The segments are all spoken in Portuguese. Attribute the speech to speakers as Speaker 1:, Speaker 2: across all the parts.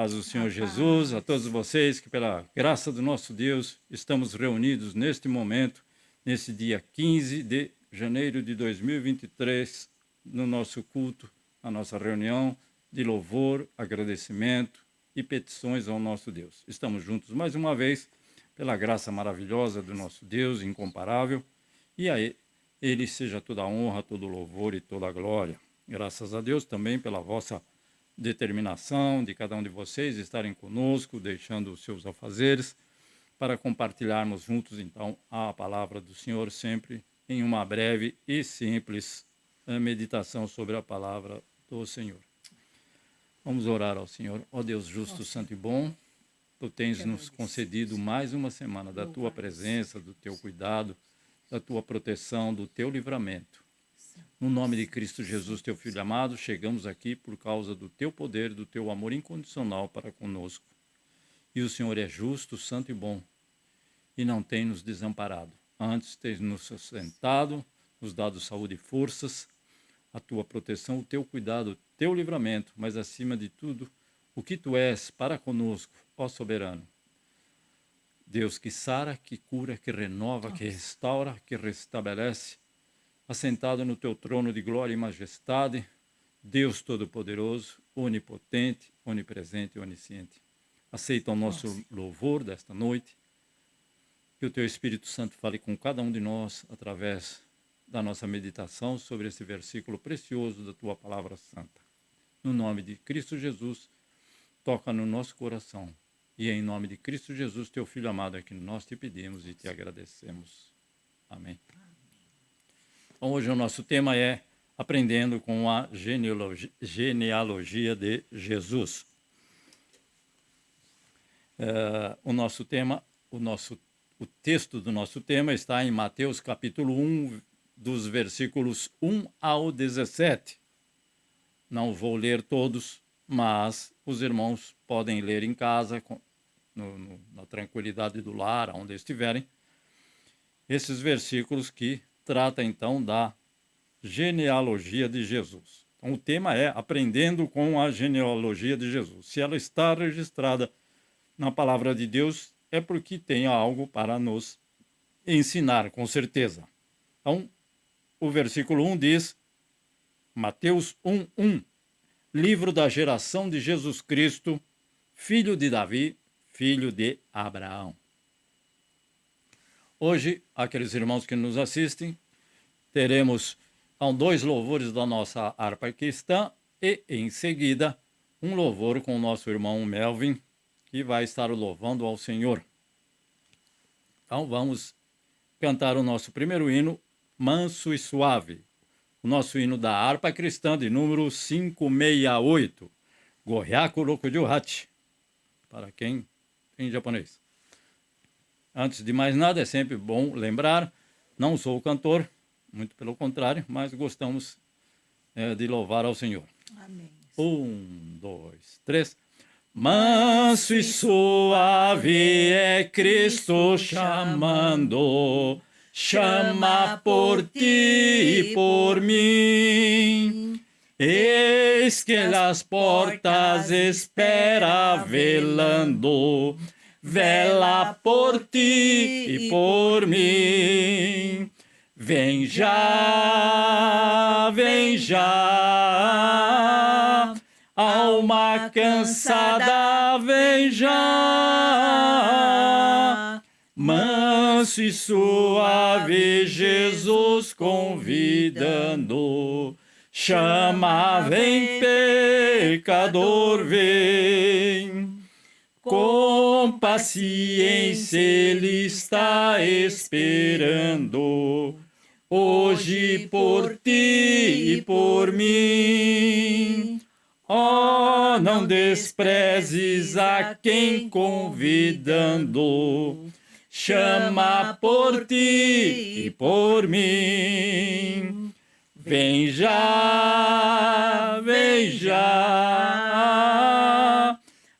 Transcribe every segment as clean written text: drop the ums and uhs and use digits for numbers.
Speaker 1: paz do Senhor Jesus, a todos vocês que pela graça do nosso Deus estamos reunidos neste momento, nesse dia 15 de janeiro de 2023, no nosso culto, a nossa reunião de louvor, agradecimento e petições ao nosso Deus. Estamos juntos mais uma vez, pela graça maravilhosa do nosso Deus, incomparável, e a Ele seja toda a honra, todo o louvor e toda a glória. Graças a Deus também pela vossa determinação de cada um de vocês estarem conosco, deixando os seus afazeres, para compartilharmos juntos, então, a palavra do Senhor, sempre em uma breve e simples meditação sobre a palavra do Senhor. Vamos orar ao Senhor. Ó Deus justo, santo e bom, Tu tens nos concedido mais uma semana da Tua presença, do Teu cuidado, da Tua proteção, do Teu livramento. No nome de Cristo Jesus, Teu Filho amado, chegamos aqui por causa do Teu poder, do Teu amor incondicional para conosco. E o Senhor é justo, santo e bom, e não tem nos desamparado. Antes tens nos sustentado, nos dado saúde e forças, a Tua proteção, o Teu cuidado, o Teu livramento, mas acima de tudo, o que Tu és para conosco, ó soberano. Deus que sara, que cura, que renova, que restaura, que restabelece, assentado no Teu trono de glória e majestade, Deus Todo-Poderoso, onipotente, onipresente e onisciente. Aceita o nosso louvor desta noite, que o Teu Espírito Santo fale com cada um de nós através da nossa meditação sobre esse versículo precioso da Tua Palavra Santa. No nome de Cristo Jesus, toca no nosso coração. E em nome de Cristo Jesus, Teu Filho amado, é que nós te pedimos e te agradecemos. Amém. Então, hoje o nosso tema é aprendendo com a genealogia de Jesus. O texto do nosso tema está em Mateus capítulo 1, dos versículos 1 ao 17. Não vou ler todos, mas os irmãos podem ler em casa, na tranquilidade do lar, onde estiverem, esses versículos que trata então da genealogia de Jesus. Então, o tema é aprendendo com a genealogia de Jesus. Se ela está registrada na palavra de Deus, é porque tem algo para nos ensinar, com certeza. Então, o versículo 1 diz, Mateus 1:1, livro da geração de Jesus Cristo, filho de Davi, filho de Abraão. Hoje, aqueles irmãos que nos assistem, teremos então, 2 louvores da nossa harpa cristã e, em seguida, um louvor com o nosso irmão Melvin, que vai estar louvando ao Senhor. Então, vamos cantar o nosso primeiro hino, Manso e Suave. O nosso hino da harpa cristã, de número 568, Gohyaku Rokuju Hachi, para quem tem japonês. Antes de mais nada, é sempre bom lembrar, não sou cantor, muito pelo contrário, mas gostamos de louvar ao Senhor.
Speaker 2: Amém.
Speaker 1: 1, 2, 3. Manso e suave é Cristo chamando, chama por ti e por mim. Eis que as portas espera velando, vela por ti e por mim. Vem já, alma cansada, vem já. Manso e suave, Jesus convidando, chama, vem pecador, vem. Com paciência Ele está esperando, hoje por ti e por mim. Oh, não desprezes a quem convidando, chama por ti e por mim. Vem já,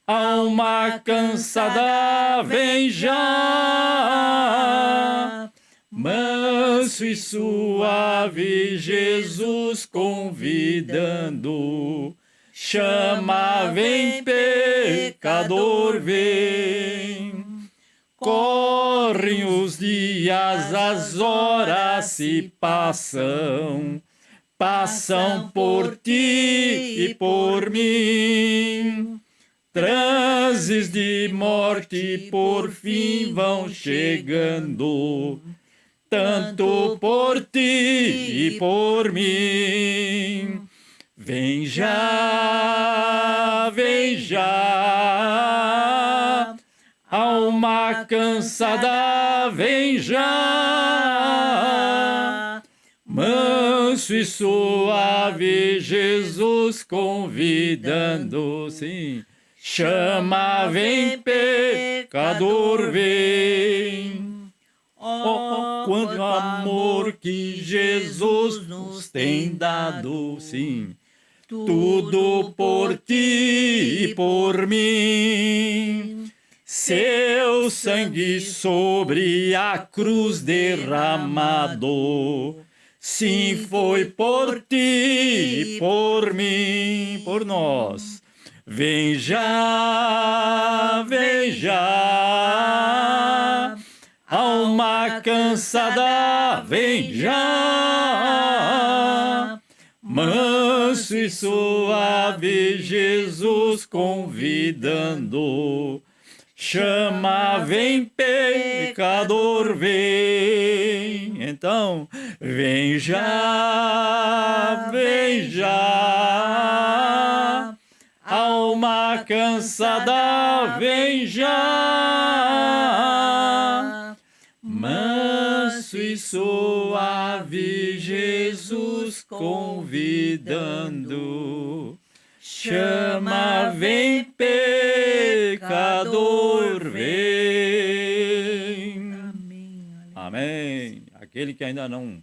Speaker 1: alma cansada, vem já. Manso e suave, Jesus convidando, Chama, vem, pecador, vem. Correm os dias, as horas se passam, passam por ti e por mim. Transes de morte por fim vão chegando, tanto por ti e por mim. Vem já, alma cansada, vem já. Manso e suave, Jesus convidando, sim. Chama, vem, pecador, vem. Oh, quanto amor que Jesus nos tem dado, sim. Tudo por ti e por mim. Seu sangue sobre a cruz derramado, sim, foi por ti e por mim, por nós. Vem já, alma cansada, vem já. Manso e suave, Jesus convidando. Chama, vem, pecador, vem. Então, vem já, alma cansada, vem já. Manso e suave, Jesus convidando. Chama, vem, pecador, vem.
Speaker 2: Amém.
Speaker 1: Amém. Aquele que ainda não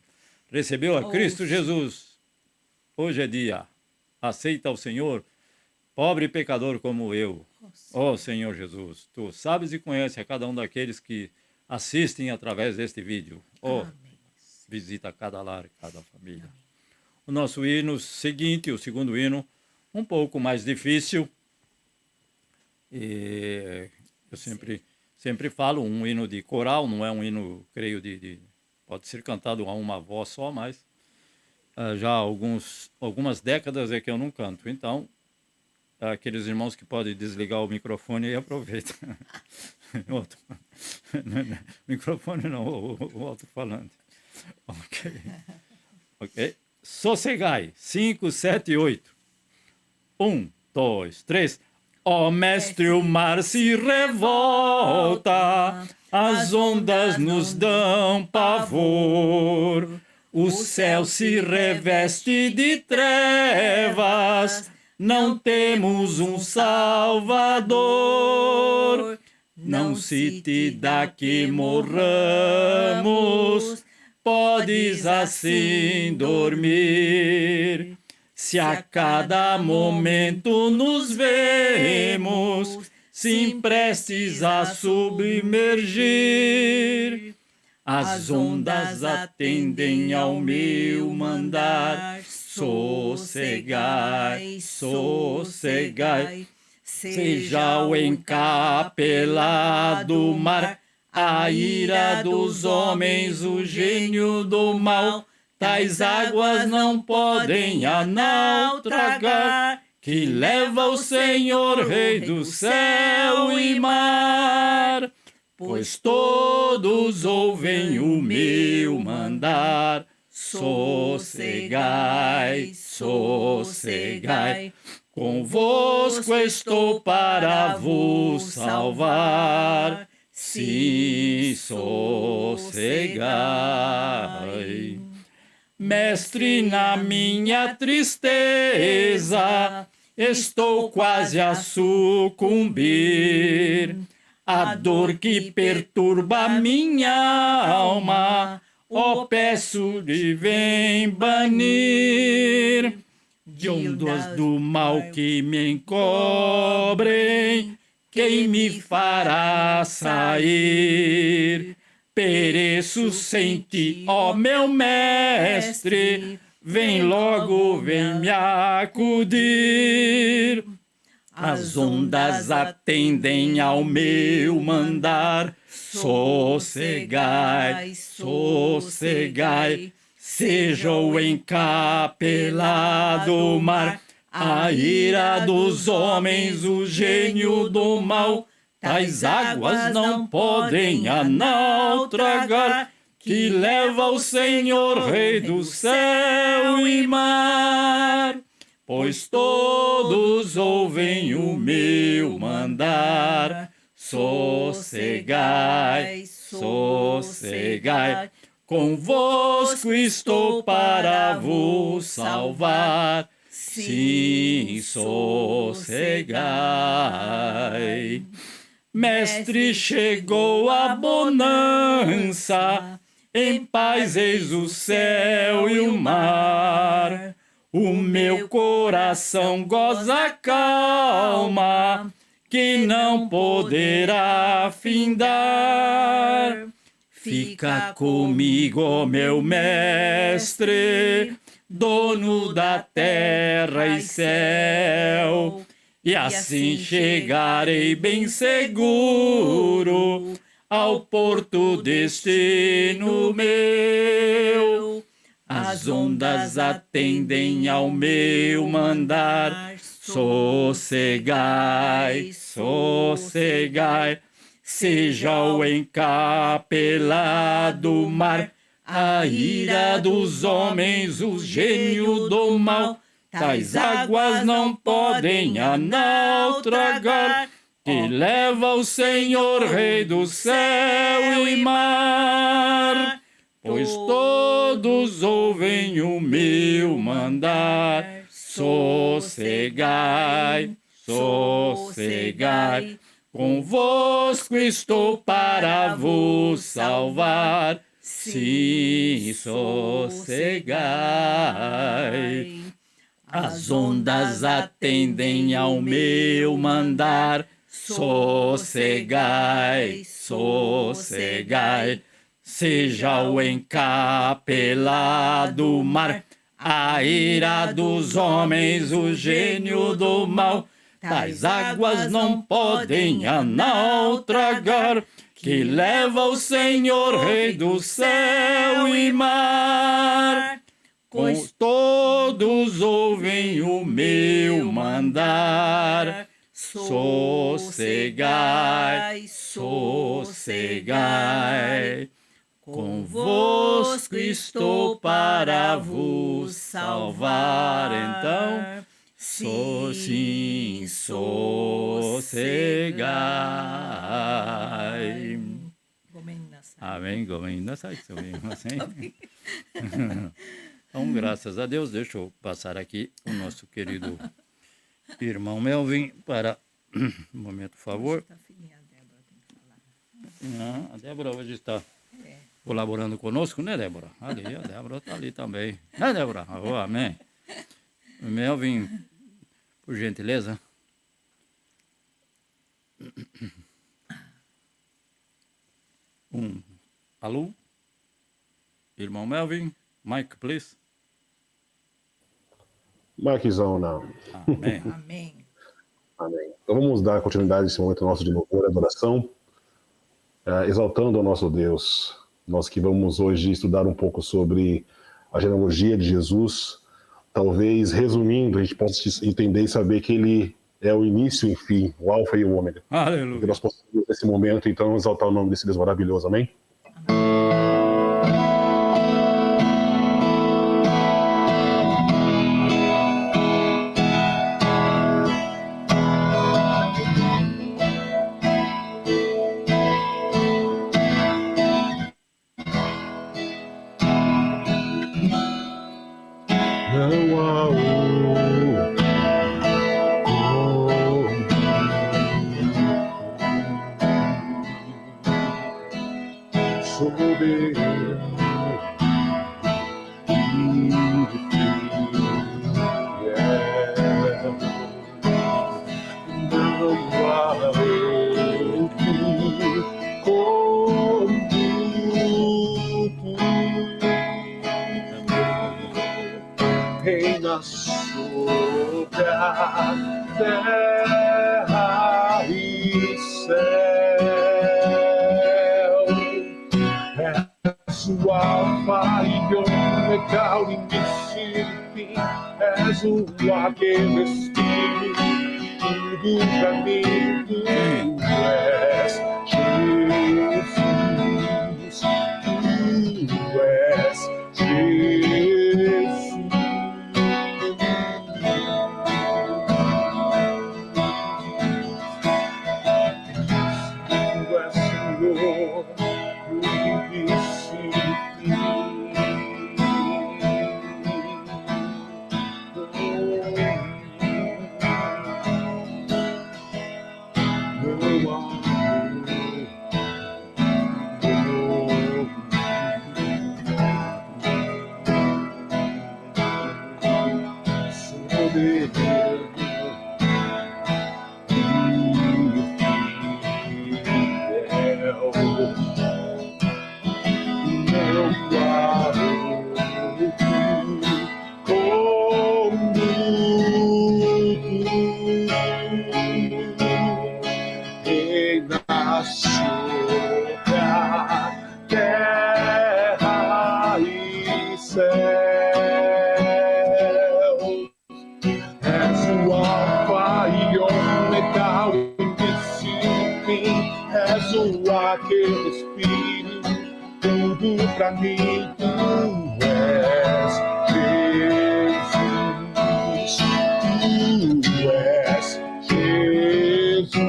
Speaker 1: recebeu a Cristo Jesus, hoje é dia. Aceita o Senhor, pobre pecador como eu. Ó Senhor Jesus, tu sabes e conheces a cada um daqueles que assistem através deste vídeo. Visita cada lar, cada família.
Speaker 2: Amém.
Speaker 1: O nosso hino seguinte, o segundo hino, um pouco mais difícil. E eu sempre falo, um hino de coral, não é um hino, creio, pode ser cantado a uma voz só, mas já algumas décadas é que eu não canto. Então, aqueles irmãos que podem desligar o microfone e aproveitam. Microfone não, o alto-falante. Ok. Sossegai, 5, 7, 8. 1, 2, 3. Ó mestre, o mar se revolta, as ondas nos dão pavor, o céu se reveste de trevas, não temos um Salvador. Não se te dá que morramos, podes assim dormir. Se a cada momento nos vemos, sim, prestes a submergir, as ondas atendem ao meu mandar. Sossegai, sossegai, seja o encapelado mar, a ira dos homens, o gênio do mal. Tais águas não podem a nau tragar, que leva o Senhor, Rei do céu e mar. Pois todos ouvem o meu mandar. Sossegai, sossegai, convosco estou para vos salvar. Sim, sossegai. Mestre, na minha tristeza, estou quase a sucumbir. A dor que perturba minha alma, ó, peço-lhe, vem banir. De ondas do mal que me encobrem, quem me fará sair? Pereço sem ti, ó meu mestre, vem logo, vem me acudir. As ondas atendem ao meu mandar. Sossegai, sossegai, seja o encapelado mar, a ira dos homens, o gênio do mal. Tais águas não podem a naufragar, que leva o Senhor, Rei do céu e mar. Pois todos ouvem o meu mandar. Sossegai, sossegai, convosco estou para vos salvar. Sim, sossegai. Mestre, chegou a bonança, em paz eis o céu e o mar. O meu coração goza calma, que não poderá findar. Fica comigo, ó meu mestre, dono da terra e céu, e assim chegarei bem seguro ao porto destino meu. As ondas atendem ao meu mandar. Sossegai, sossegai, seja o encapelado mar, a ira dos homens, o gênio do mal. Tais águas não podem a naufragar, que leva o Senhor, Rei do céu e mar. Pois todos ouvem o meu mandar. Sossegai, sossegai, convosco estou para vos salvar. Sim, sossegai. As ondas atendem ao meu mandar. Sossegai, sossegai, seja o encapelado mar, a ira dos homens, o gênio do mal. Tais águas não podem a naufragar, que leva o Senhor, Rei do céu e mar. Pois todos ouvem o meu mandar. Sossegai, sossegai, convosco estou para vos salvar. Então, sim, sossegai. Amém, gomen nasai, Então, graças a Deus, deixa eu passar aqui o nosso querido irmão Melvin para um momento, por favor. Não, a Débora hoje está colaborando conosco, né, Débora? Ali, a Débora está ali também. Né, Débora? Oh, amém. Melvin, por gentileza. Alô? Irmão Melvin, Mike, please.
Speaker 2: Mikezão, não.
Speaker 1: Amém.
Speaker 3: Amém.
Speaker 2: Amém. Então vamos dar continuidade a esse momento nosso de louvor e adoração, exaltando ao nosso Deus. Nós que vamos hoje estudar um pouco sobre a genealogia de Jesus, talvez resumindo, a gente possa entender e saber que ele é o início e o fim, o alfa e o ômega.
Speaker 1: Aleluia.
Speaker 2: Que nós possamos nesse momento, então, exaltar o nome desse Deus maravilhoso. Amém? reina sobre a terra e céu. És o alfa e ômega, o início e o fim. És o ar que respiro, tudo pra mim tu és. Jesus, tu és Jesus. Tu és Senhor, tudo isso e terra e céu. És o alfa e ômega, o início e o fim. És o ar que respiro, tudo pra mim tu és. Jesus, tu és Jesus.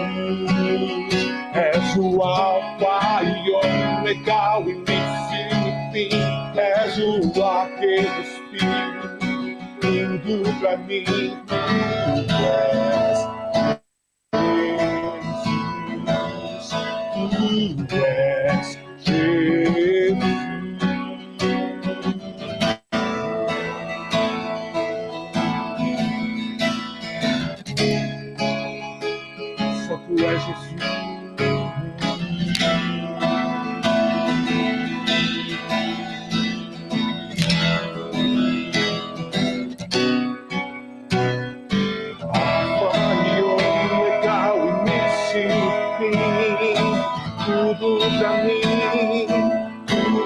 Speaker 2: És o alfa e ômega, o início e o fim. És o ar que respiro, tudo pra mim tu és. Jesus, tu és Jesus. Só tu és Jesus.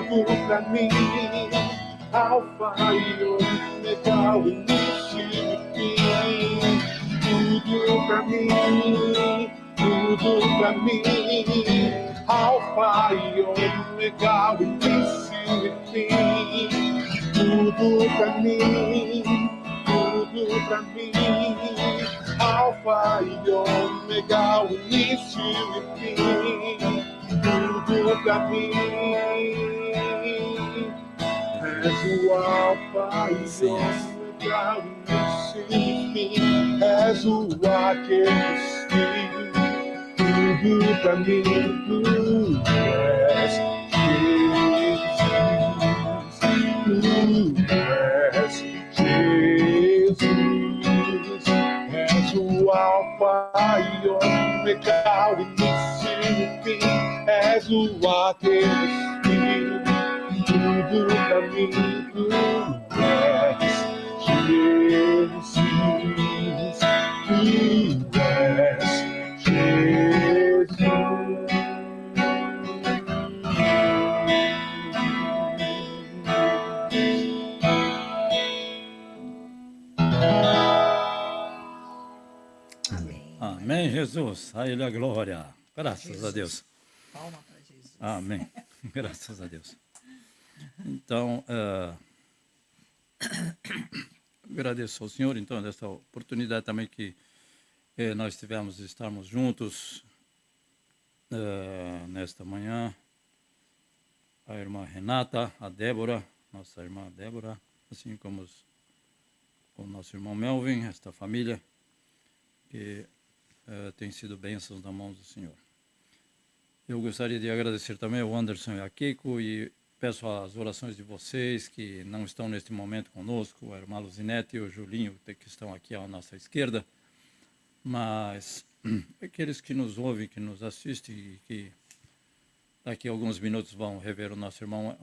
Speaker 2: Tudo pra mim, alfa e ômega, o início e o fim. Tudo pra mim, alfa e ômega, o início e o fim. Tudo pra mim, alfa e ômega, o início e o fim. Tudo pra mim, és o alfa e ômega, o início e o fim. És o ar que respiro, tudo pra mim tu és. Jesus, tu és Jesus. És o alfa e ômega, o início e o fim. És o ar que respiro, tudo pra mim tu és. Jesus, tu és Jesus.
Speaker 1: Amém, Jesus. A Ele a glória. Graças
Speaker 3: Jesus.
Speaker 1: a Deus.
Speaker 3: Palma para Jesus.
Speaker 1: Amém. Graças a Deus. Então, agradeço ao Senhor, então, dessa oportunidade também que nós tivemos de estarmos juntos nesta manhã. A irmã Renata, a Débora, nossa irmã Débora, assim como o nosso irmão Melvin, esta família que tem sido bênçãos na mão do Senhor. Eu gostaria de agradecer também ao Anderson e a Keiko e peço as orações de vocês que não estão neste momento conosco, a irmã Luzinete e o Julinho, que estão aqui à nossa esquerda, mas aqueles que nos ouvem, que nos assistem e que daqui a alguns minutos vão rever o nosso irmão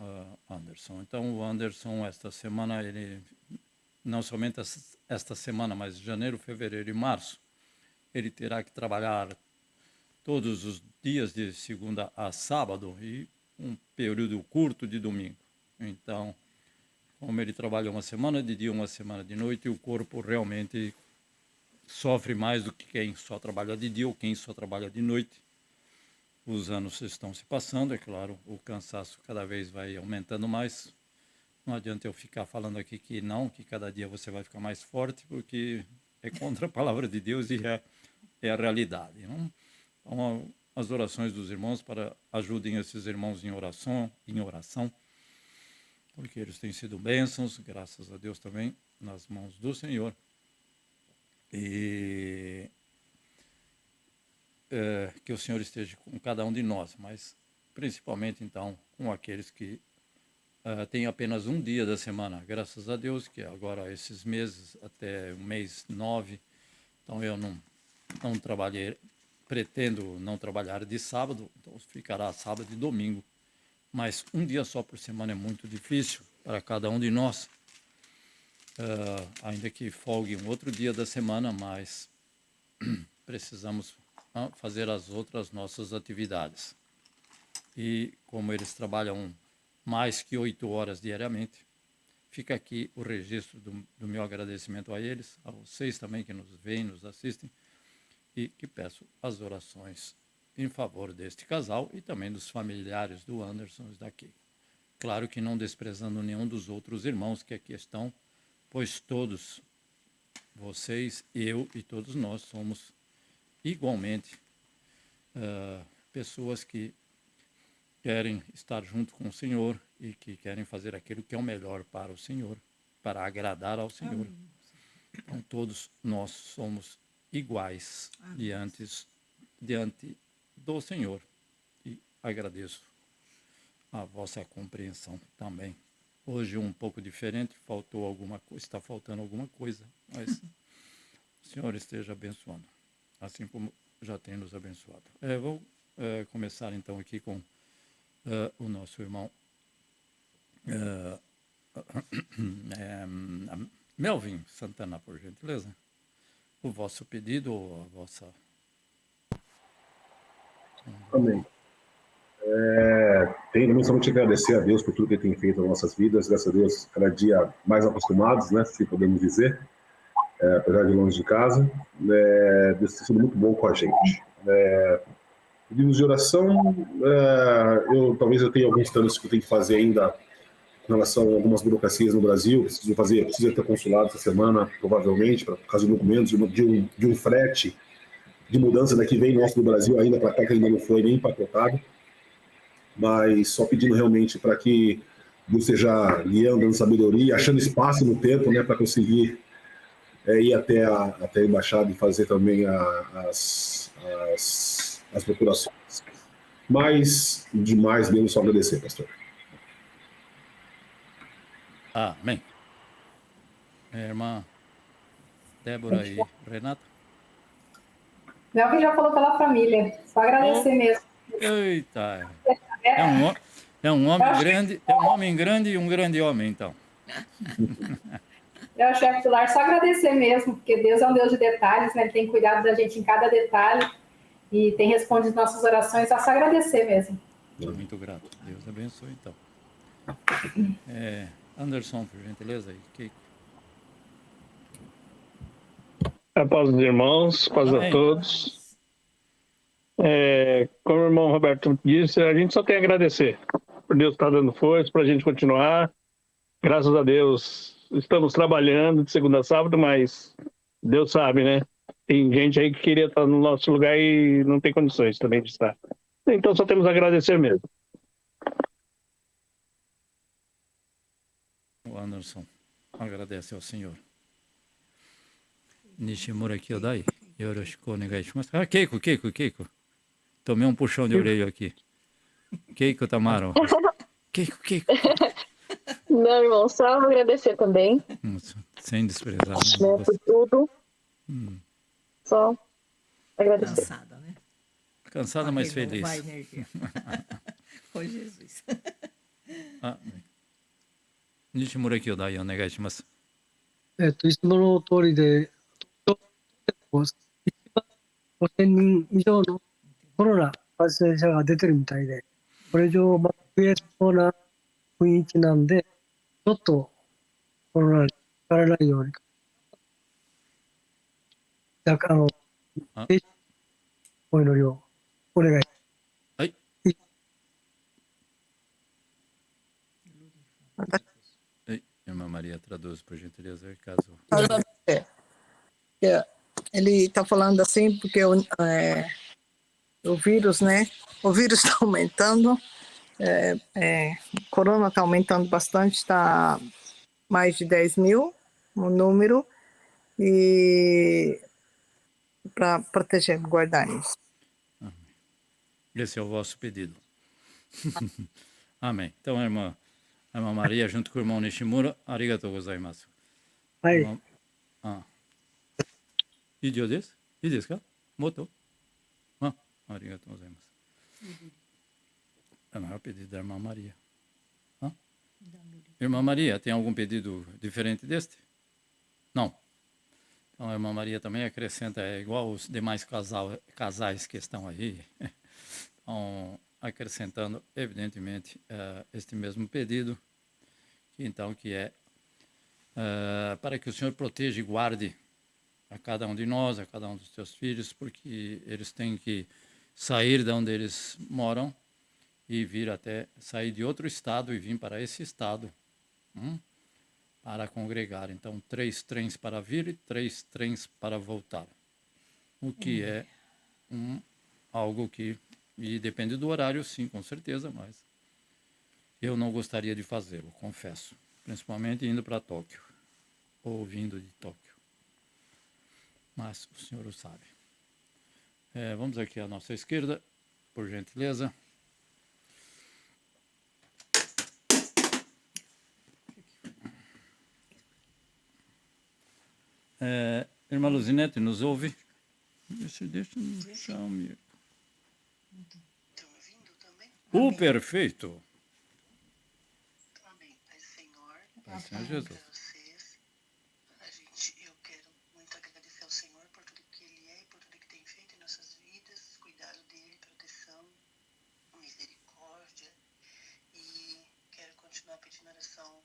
Speaker 1: Anderson. Então, o Anderson, esta semana, ele não somente esta semana, mas janeiro, fevereiro e março, ele terá que trabalhar todos os dias de segunda a sábado e um período curto de domingo. Então, como ele trabalha uma semana de dia, uma semana de noite, o corpo realmente sofre mais do que quem só trabalha de dia ou quem só trabalha de noite. Os anos estão se passando, é claro, o cansaço cada vez vai aumentando mais. Não adianta eu ficar falando aqui que não, que cada dia você vai ficar mais forte, porque é contra a palavra de Deus e é a realidade. Não? Então, as orações dos irmãos para ajudem esses irmãos em oração, porque eles têm sido bênçãos, graças a Deus também, nas mãos do Senhor. E que o Senhor esteja com cada um de nós, mas principalmente, então, com aqueles que têm apenas um dia da semana. Graças a Deus que agora esses meses, até o mês 9, então eu não trabalhei, pretendo não trabalhar de sábado, então ficará sábado e domingo. Mas um dia só por semana é muito difícil para cada um de nós. Ainda que folgue um outro dia da semana, mas precisamos fazer as outras nossas atividades. E como eles trabalham mais que 8 horas diariamente, fica aqui o registro do meu agradecimento a eles, a vocês também que nos veem, nos assistem, e que peço as orações em favor deste casal e também dos familiares do Anderson e da Keiko. Claro que não desprezando nenhum dos outros irmãos que aqui estão, pois todos, vocês, eu e todos nós, somos igualmente pessoas que querem estar junto com o Senhor e que querem fazer aquilo que é o melhor para o Senhor, para agradar ao Senhor. Então, todos nós somos iguais diante do Senhor. E agradeço a vossa compreensão também. Hoje um pouco diferente, está faltando alguma coisa, mas o Senhor esteja abençoando, assim como já tem nos abençoado. Vou começar então aqui com o nosso irmão Melvin Santana, por gentileza. O vosso pedido, a vossa...
Speaker 2: Amém. Tenho somente agradecer a Deus por tudo que Ele tem feito nas nossas vidas. Graças a Deus, cada dia mais acostumados, né, se podemos dizer, apesar de longe de casa. Deus tem sido muito bom com a gente. Pedidos de oração, talvez eu tenha alguns trâmites que eu tenho que fazer ainda em relação a algumas burocracias no Brasil. Preciso ter consulado essa semana, provavelmente, por causa de documentos, de um frete de mudança daqui vem nosso do Brasil ainda para cá, que ainda não foi nem empacotado. Mas só pedindo realmente para que Deus esteja guiando, dando sabedoria, achando espaço no tempo, né, para conseguir ir até a embaixada e fazer também as procurações. Mas, demais mesmo, só agradecer, pastor.
Speaker 1: Amém. Irmã Débora e Renata.
Speaker 3: Melvin já falou pela família, só agradecer mesmo.
Speaker 1: Eita, é um homem grande e um grande homem, então.
Speaker 3: É o chefe do lar, só agradecer mesmo, porque Deus é um Deus de detalhes, né? Ele tem cuidado da gente em cada detalhe e tem respondido nossas orações, é só agradecer mesmo.
Speaker 1: Muito grato. Deus abençoe, então. Anderson, por gentileza, e Keiko.
Speaker 4: A paz dos irmãos, paz a todos. Como o irmão Roberto disse, a gente só tem a agradecer por Deus estar dando força para a gente continuar. Graças a Deus, estamos trabalhando de segunda a sábado, mas Deus sabe, né? Tem gente aí que queria estar no nosso lugar e não tem condições também de estar. Então só temos a agradecer mesmo.
Speaker 1: O Anderson agradece ao Senhor. Nishimura Kyodai, yoroshiku onegai shimasu. Keiko. Tomei um puxão de orelha aqui. Keiko Tamaro. Keiko.
Speaker 5: Não, irmão, só agradecer também.
Speaker 1: Sem desprezar.
Speaker 5: Né, por tudo. Só agradecer.
Speaker 6: Cansada, né?
Speaker 1: Cansada, mas feliz.
Speaker 6: Vai, energia. Foi Jesus.
Speaker 1: Nishimura Kyodai, onegai shimasu.
Speaker 7: いつもの通りで、東京で一番5000人以上のコロナ感染者が出てるみたいで、これ以上また増えそうな雰囲気なんで、ちょっとコロナにかからないように、だから
Speaker 1: あ
Speaker 7: お祈りをお願いします。
Speaker 1: はい。Ei, irmã Maria, traduz, por gentileza, caso.
Speaker 6: Ele está falando assim porque o vírus, né? O vírus está aumentando, corona está aumentando bastante, está mais de 10 mil o número, e para proteger, guardar isso.
Speaker 1: Esse é o vosso pedido. Amém. Então, a irmã Maria, junto com o irmão Nishimura, arigatou gozaimasu.
Speaker 7: はい。
Speaker 1: Irmão- Ah. Idio desu? I desu ka? Moto? Ah, arigatou gozaimasu. É o maior pedido da irmã Maria. Ah? Irmã Maria, tem algum pedido diferente deste? Não. Então, a irmã Maria também acrescenta, é igual os demais casais que estão aí, estão acrescentando, evidentemente, este mesmo pedido, que é para que o Senhor proteja e guarde a cada um de nós, a cada um dos teus filhos, porque eles têm que sair de onde eles moram e sair de outro estado e vir para esse estado, para congregar. Então, 3 trens para vir e 3 trens para voltar. O que é algo que, e depende do horário, sim, com certeza, mas eu não gostaria de fazê-lo, confesso. Principalmente indo para Tóquio, ou vindo de Tóquio. Mas o senhor o sabe. Vamos aqui à nossa esquerda, por gentileza. Irmã Luzinete, nos ouve? Deixa no chão, meu.
Speaker 8: Estão ouvindo também?
Speaker 1: Perfeito.
Speaker 8: Amém. Pai Senhor,
Speaker 1: Pai Senhor Jesus.
Speaker 8: para vocês, eu quero muito agradecer ao Senhor por tudo que Ele é e por tudo que tem feito em nossas vidas, cuidado dEle, proteção, misericórdia, e quero continuar pedindo oração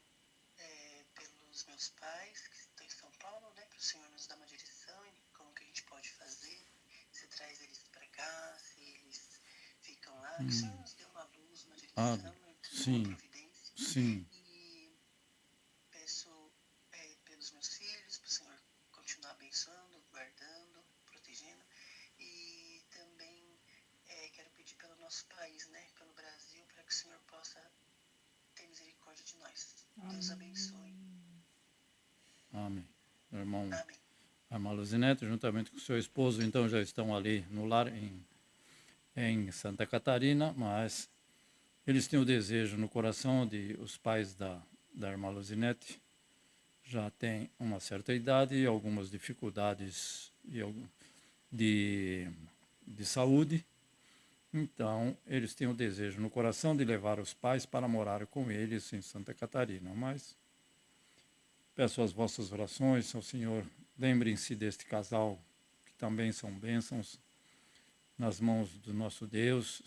Speaker 8: pelos meus pais, que estão em São Paulo, né, para o Senhor nos dar uma direção em como que a gente pode fazer, se traz eles para cá, se eles ficam lá, que o Senhor nos dê uma luz, uma direção,
Speaker 1: sim,
Speaker 8: uma providência.
Speaker 1: sim.
Speaker 8: E peço pelos meus filhos, para o Senhor continuar abençoando, guardando, protegendo. E também quero pedir pelo nosso país, né, pelo Brasil, para que o Senhor possa ter misericórdia de nós. Deus abençoe.
Speaker 1: Amém. Irmão,
Speaker 8: Amém.
Speaker 1: a irmã Luzinete, juntamente com o seu esposo, então já estão ali no lar em Santa Catarina, mas eles têm o desejo no coração de os pais da irmã Luzinete já têm uma certa idade e algumas dificuldades de saúde. Então, eles têm o desejo no coração de levar os pais para morar com eles em Santa Catarina. Mas peço as vossas orações ao Senhor. Lembrem-se deste casal, que também são bênçãos nas mãos do nosso Deus,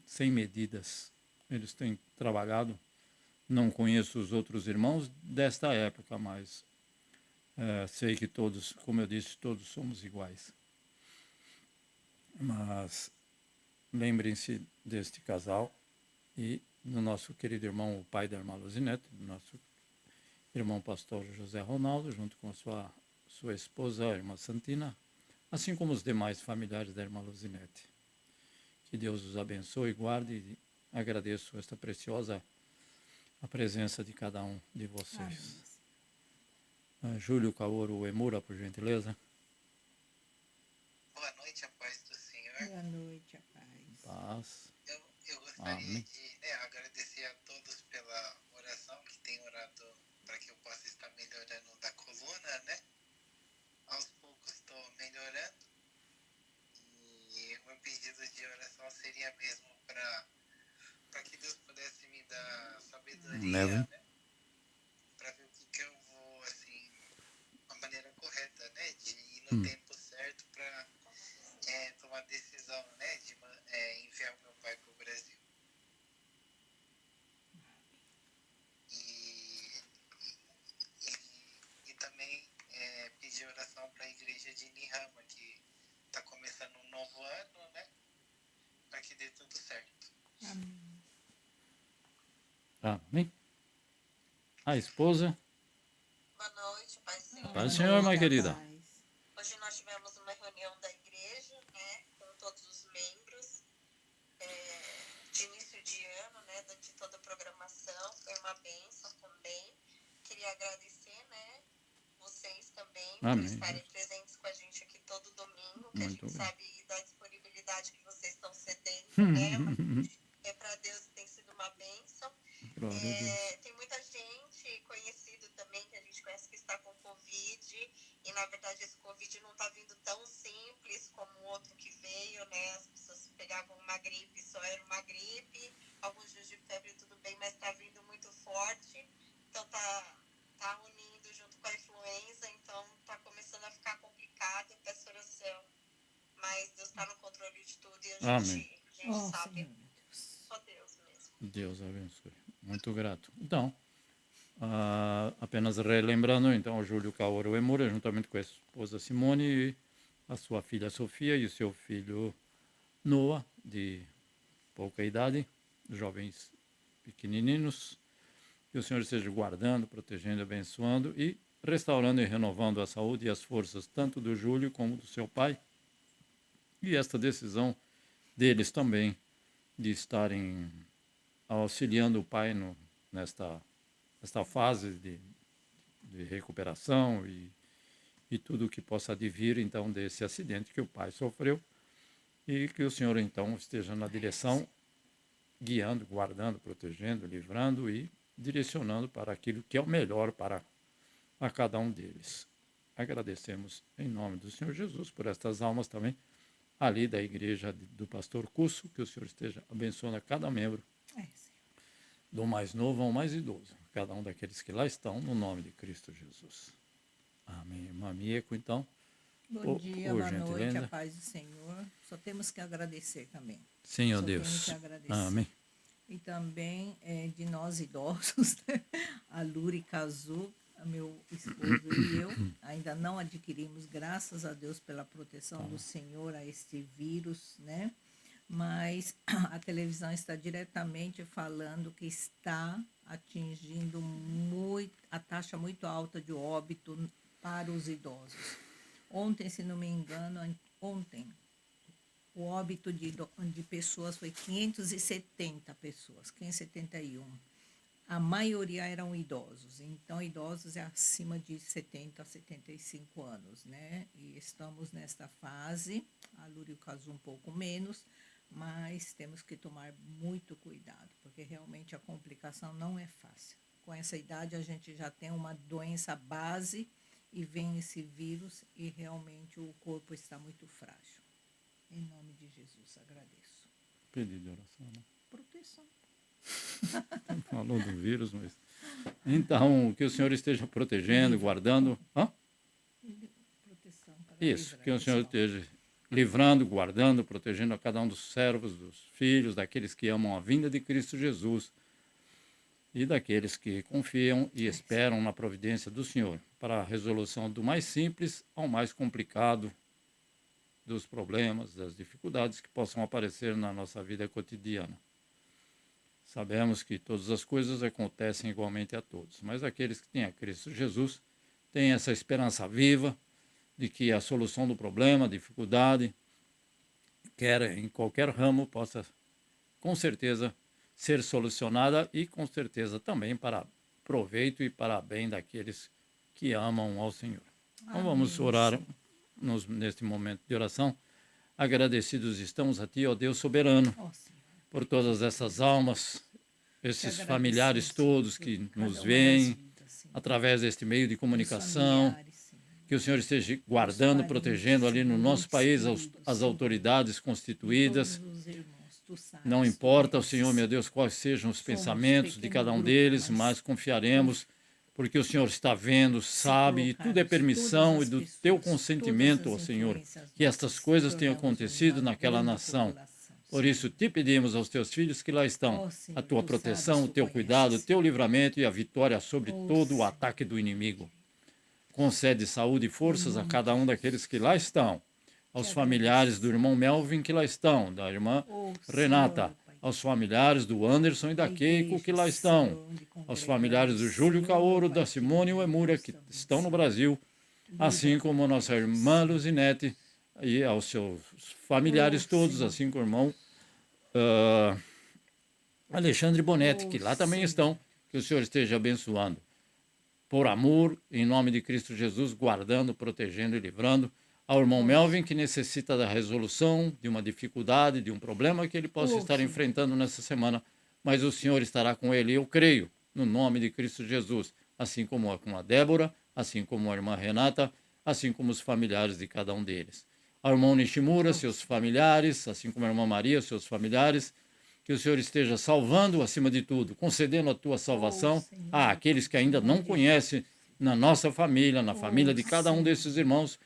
Speaker 1: sem medidas. Eles têm trabalhado. Não conheço os outros irmãos desta época, mas sei que todos, como eu disse, todos somos iguais. Mas lembrem-se deste casal e do nosso querido irmão, o pai da irmã Luzinete, do nosso irmão pastor José Ronaldo, junto com sua esposa, a irmã Santina, assim como os demais familiares da irmã Luzinete. Que Deus os abençoe e guarde, e agradeço esta preciosa a presença de cada um de vocês. Júlio Kaoru Emura, por gentileza.
Speaker 8: Boa noite, a paz do Senhor.
Speaker 6: Boa noite, a paz.
Speaker 1: Paz.
Speaker 8: Eu gostaria
Speaker 1: Amém.
Speaker 8: de agradecer a todos pela oração que tem orado para que eu possa estar melhorando da coluna, né? Aos poucos estou melhorando. E o meu pedido de oração seria mesmo para que Deus pudesse me dar sabedoria, né? Para ver o que eu vou, assim, no tempo certo para tomar decisão, né, de enviar o meu pai para o Brasil. E também pedir oração para a igreja de Nihama, que está começando um novo ano, né, para que dê tudo certo.
Speaker 1: Amém. A esposa.
Speaker 8: Boa noite, Pai Senhor.
Speaker 1: Paz do Senhor, minha querida.
Speaker 8: Hoje nós tivemos uma reunião da igreja, né, com todos os membros, de início de ano, né, de toda a programação. Foi uma bênção também. Queria agradecer, né, vocês também
Speaker 1: Amém.
Speaker 8: por estarem presentes com a gente aqui todo domingo, que
Speaker 1: Muito
Speaker 8: a gente
Speaker 1: bem.
Speaker 8: sabe da disponibilidade que vocês estão cedendo, né, mas para Deus tem sido uma bênção.
Speaker 1: Glória a Deus.
Speaker 8: Tem muita gente conhecido também que a gente conhece que está com Covid, e na verdade esse Covid não está vindo tão simples como o outro que veio, né? As pessoas pegavam uma gripe, só era uma gripe, alguns dias de febre tudo bem, mas está vindo muito forte, então tá unindo junto com a influenza, então está começando a ficar complicado. Eu peço oração, mas Deus está no controle de tudo e a gente sabe. Só Deus mesmo.
Speaker 1: Deus abençoe. Muito grato. Então, apenas relembrando, então, o Júlio Kaoru Emura, juntamente com a esposa Simone, e a sua filha Sofia e o seu filho Noah, de pouca idade, jovens pequenininhos, que o Senhor esteja guardando, protegendo, abençoando e restaurando e renovando a saúde e as forças tanto do Júlio como do seu pai. E esta decisão deles também de estarem auxiliando o pai nesta fase de recuperação e tudo o que possa advir, então, desse acidente que o pai sofreu, e que o Senhor, então, esteja na direção, guiando, guardando, protegendo, livrando e direcionando para aquilo que é o melhor para a cada um deles. Agradecemos em nome do Senhor Jesus por estas almas também, ali da igreja do pastor Cusso, que o Senhor esteja abençoando a cada membro, do mais novo ao mais idoso, cada um daqueles que lá estão, no nome de Cristo Jesus. Amém. Irmã Mieko, então.
Speaker 9: Bom dia, boa noite,
Speaker 1: gentileza.
Speaker 9: a paz do Senhor. Só temos que agradecer também.
Speaker 1: Senhor
Speaker 9: Só
Speaker 1: Deus.
Speaker 9: temos que agradecer.
Speaker 1: Amém.
Speaker 9: E também de nós idosos, né? A Luri Kazu, meu esposo e eu, ainda não adquirimos, graças a Deus, pela proteção do Senhor, a este vírus, né? Mas a televisão está diretamente falando que está atingindo a taxa muito alta de óbito para os idosos. Ontem, se não me engano, o óbito de pessoas foi 570 pessoas, 571. A maioria eram idosos, então idosos é acima de 70 a 75 anos, né? E estamos nesta fase, a Lúria e o Casu um pouco menos, mas temos que tomar muito cuidado, porque realmente a complicação não é fácil. Com essa idade a gente já tem uma doença base e vem esse vírus e realmente o corpo está muito frágil. Em nome de Jesus, agradeço.
Speaker 1: Pedido de oração, né?
Speaker 9: Proteção.
Speaker 1: Falou do vírus, mas... Então, que o Senhor esteja protegendo, guardando...
Speaker 9: Proteção para
Speaker 1: Isso,
Speaker 9: livrar
Speaker 1: que o Senhor
Speaker 9: pessoal.
Speaker 1: esteja livrando, guardando, protegendo a cada um dos servos, dos filhos, daqueles que amam a vinda de Cristo Jesus e daqueles que confiam e esperam na providência do Senhor para a resolução do mais simples ao mais complicado dos problemas, das dificuldades que possam aparecer na nossa vida cotidiana. Sabemos que todas as coisas acontecem igualmente a todos, mas aqueles que têm a Cristo Jesus têm essa esperança viva de que a solução do problema, a dificuldade, quer em qualquer ramo, possa com certeza ser solucionada e com certeza também para proveito e para bem daqueles que amam ao Senhor. Então vamos orar neste momento de oração. Agradecidos estamos a Ti, ó Deus soberano, por todas essas almas, esses familiares todos que nos veem através deste meio de comunicação. Que o Senhor esteja guardando, protegendo ali no nosso país as autoridades constituídas. Não importa, o Senhor, meu Deus, quais sejam os pensamentos de cada um deles, mas confiaremos porque o Senhor está vendo, sabe, e tudo é permissão e do teu consentimento, ó Senhor, que estas coisas tenham acontecido naquela nação. Por isso, te pedimos aos teus filhos que lá estão, a tua proteção, o teu cuidado, o teu livramento e a vitória sobre todo o ataque do inimigo. Concede saúde e forças a cada um daqueles que lá estão, aos familiares do irmão Melvin que lá estão, da irmã Renata, aos familiares do Anderson e da Keiko que lá estão, aos familiares do Júlio Caoro, da Simone e o Emura que estão no Brasil, assim como a nossa irmã Luzinete e aos seus familiares todos, assim como o irmão Alexandre Bonetti, que lá também estão, que o Senhor esteja abençoando. Por amor, em nome de Cristo Jesus, guardando, protegendo e livrando. Ao irmão Melvin, que necessita da resolução de uma dificuldade, de um problema que ele possa estar enfrentando nessa semana, mas o Senhor estará com ele, eu creio, no nome de Cristo Jesus, assim como com a Débora, assim como a irmã Renata, assim como os familiares de cada um deles. Ao irmão Nishimura, seus familiares, assim como a irmã Maria, seus familiares, que o Senhor esteja salvando acima de tudo, concedendo a tua salvação àqueles que ainda não conhecem na nossa família, na família de cada um desses irmãos.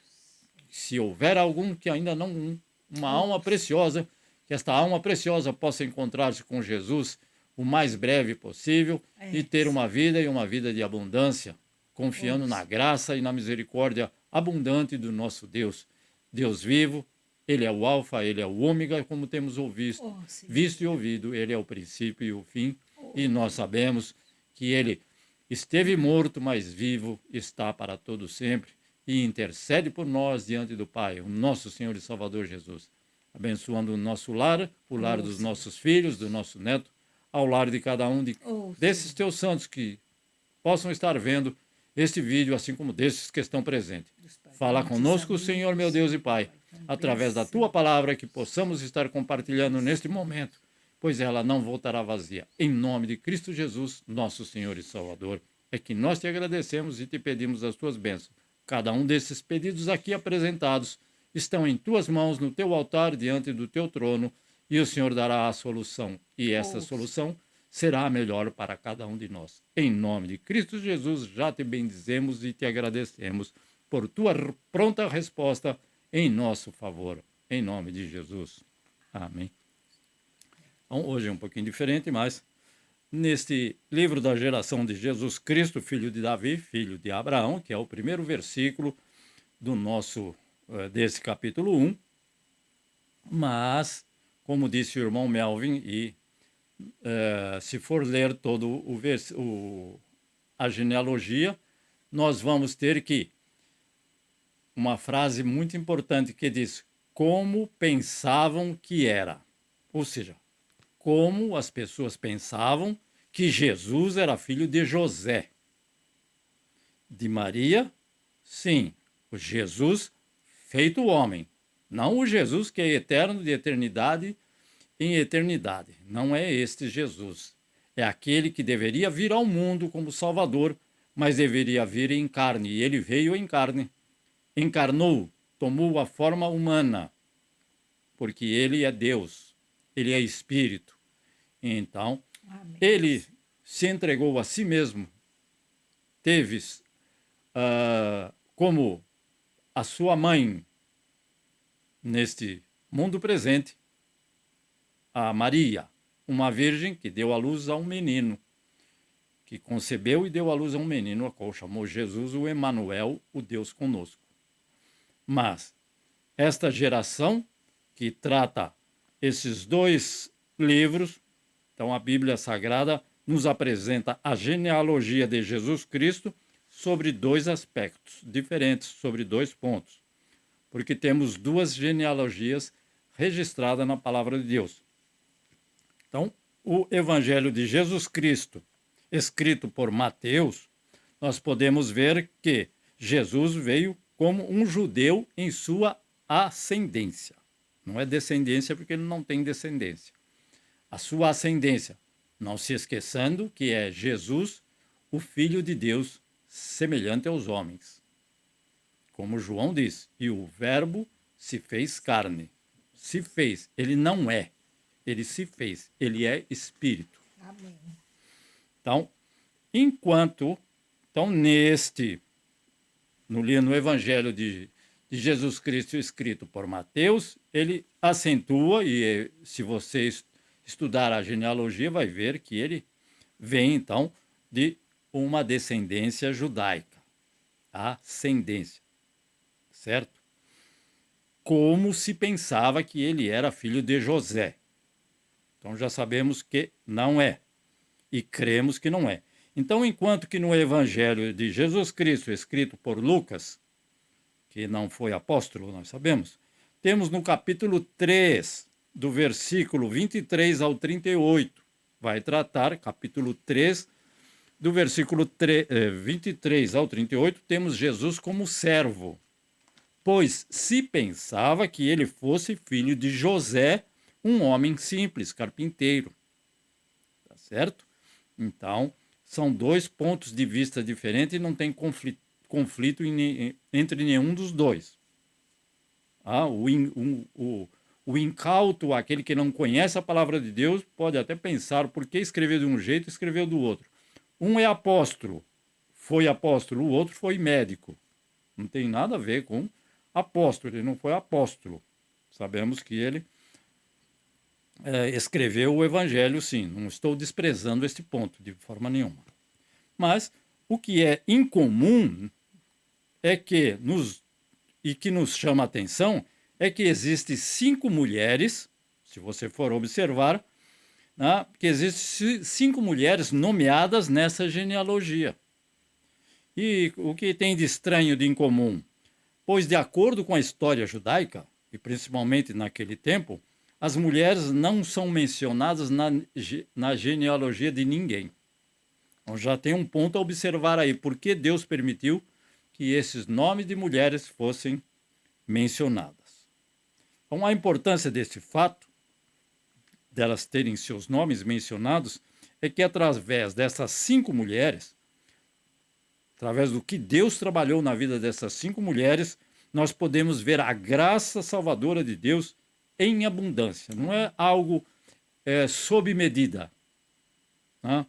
Speaker 1: Se houver algum que ainda não, uma alma preciosa, que esta alma preciosa possa encontrar-se com Jesus o mais breve possível e ter uma vida e uma vida de abundância, confiando na graça e na misericórdia abundante do nosso Deus. Deus vivo, Ele é o alfa, Ele é o ômega, como temos visto e ouvido, Ele é o princípio e o fim, e nós sabemos que Ele esteve morto, mas vivo está para todo sempre, e intercede por nós diante do Pai, o nosso Senhor e Salvador Jesus, abençoando o nosso lar, o lar dos nossos filhos, do nosso neto, ao lar de cada um desses teus santos que possam estar vendo este vídeo, assim como desses que estão presentes. Fala conosco, Senhor, meu Deus e Pai, através da tua palavra, que possamos estar compartilhando neste momento, pois ela não voltará vazia. Em nome de Cristo Jesus, nosso Senhor e Salvador, é que nós te agradecemos e te pedimos as tuas bênçãos. Cada um desses pedidos aqui apresentados estão em tuas mãos, no teu altar, diante do teu trono, e o Senhor dará a solução. E essa solução será a melhor para cada um de nós. Em nome de Cristo Jesus, já te bendizemos e te agradecemos por tua pronta resposta em nosso favor. Em nome de Jesus. Amém. Então, hoje é um pouquinho diferente, mas neste livro da geração de Jesus Cristo, filho de Davi, filho de Abraão, que é o primeiro versículo do desse capítulo 1, mas, como disse o irmão Melvin, e se for ler todo a genealogia, nós vamos ter que uma frase muito importante que diz como pensavam que era. Ou seja, como as pessoas pensavam que Jesus era filho de José. De Maria, sim, o Jesus feito homem. Não o Jesus que é eterno de eternidade em eternidade. Não é este Jesus. É aquele que deveria vir ao mundo como Salvador, mas deveria vir em carne. E ele veio em carne. Encarnou, tomou a forma humana, porque ele é Deus, ele é Espírito. Então, ele se entregou a si mesmo, teve como a sua mãe neste mundo presente, a Maria, uma virgem que deu à luz a um menino, que concebeu e deu à luz a um menino, a qual chamou Jesus o Emanuel, o Deus conosco. Mas esta geração que trata esses dois livros, então a Bíblia Sagrada nos apresenta a genealogia de Jesus Cristo sobre dois aspectos diferentes, sobre dois pontos. Porque temos duas genealogias registradas na Palavra de Deus. Então, o Evangelho de Jesus Cristo, escrito por Mateus, nós podemos ver que Jesus veio como um judeu em sua ascendência. Não é descendência porque ele não tem descendência. A sua ascendência, não se esquecendo que é Jesus, o Filho de Deus, semelhante aos homens. Como João diz, e o Verbo se fez carne. Se fez, ele não é, ele se fez, ele é Espírito.
Speaker 9: Amém.
Speaker 1: Então, enquanto Então, no Evangelho de Jesus Cristo escrito por Mateus, ele acentua, e se você estudar a genealogia, vai ver que ele vem, então, de uma descendência judaica. Ascendência, certo? Como se pensava que ele era filho de José. Então já sabemos que não é. E cremos que não é. Então, enquanto que no Evangelho de Jesus Cristo, escrito por Lucas, que não foi apóstolo, nós sabemos, temos no capítulo 3, do versículo 23 ao 38, vai tratar, capítulo 3, do versículo 23 ao 38, temos Jesus como servo, pois se pensava que ele fosse filho de José, um homem simples, carpinteiro. Tá certo? Então, são dois pontos de vista diferentes e não tem conflito entre nenhum dos dois. O incauto, aquele que não conhece a palavra de Deus, pode até pensar por que escreveu de um jeito e escreveu do outro. Um é apóstolo, foi apóstolo, o outro foi médico. Não tem nada a ver com apóstolo, ele não foi apóstolo. Sabemos que ele escreveu o evangelho, sim. Não estou desprezando este ponto de forma nenhuma. Mas o que é incomum é que nos chama a atenção é que existem 5 mulheres, se você for observar, né, que existem 5 mulheres nomeadas nessa genealogia. E o que tem de estranho, de incomum? Pois, de acordo com a história judaica, e principalmente naquele tempo, as mulheres não são mencionadas na genealogia de ninguém. Então já tem um ponto a observar aí. Por que Deus permitiu que esses nomes de mulheres fossem mencionadas? Então, a importância desse fato, delas terem seus nomes mencionados, é que através dessas 5 mulheres, através do que Deus trabalhou na vida dessas 5 mulheres, nós podemos ver a graça salvadora de Deus em abundância. Não é algo sob medida. Né?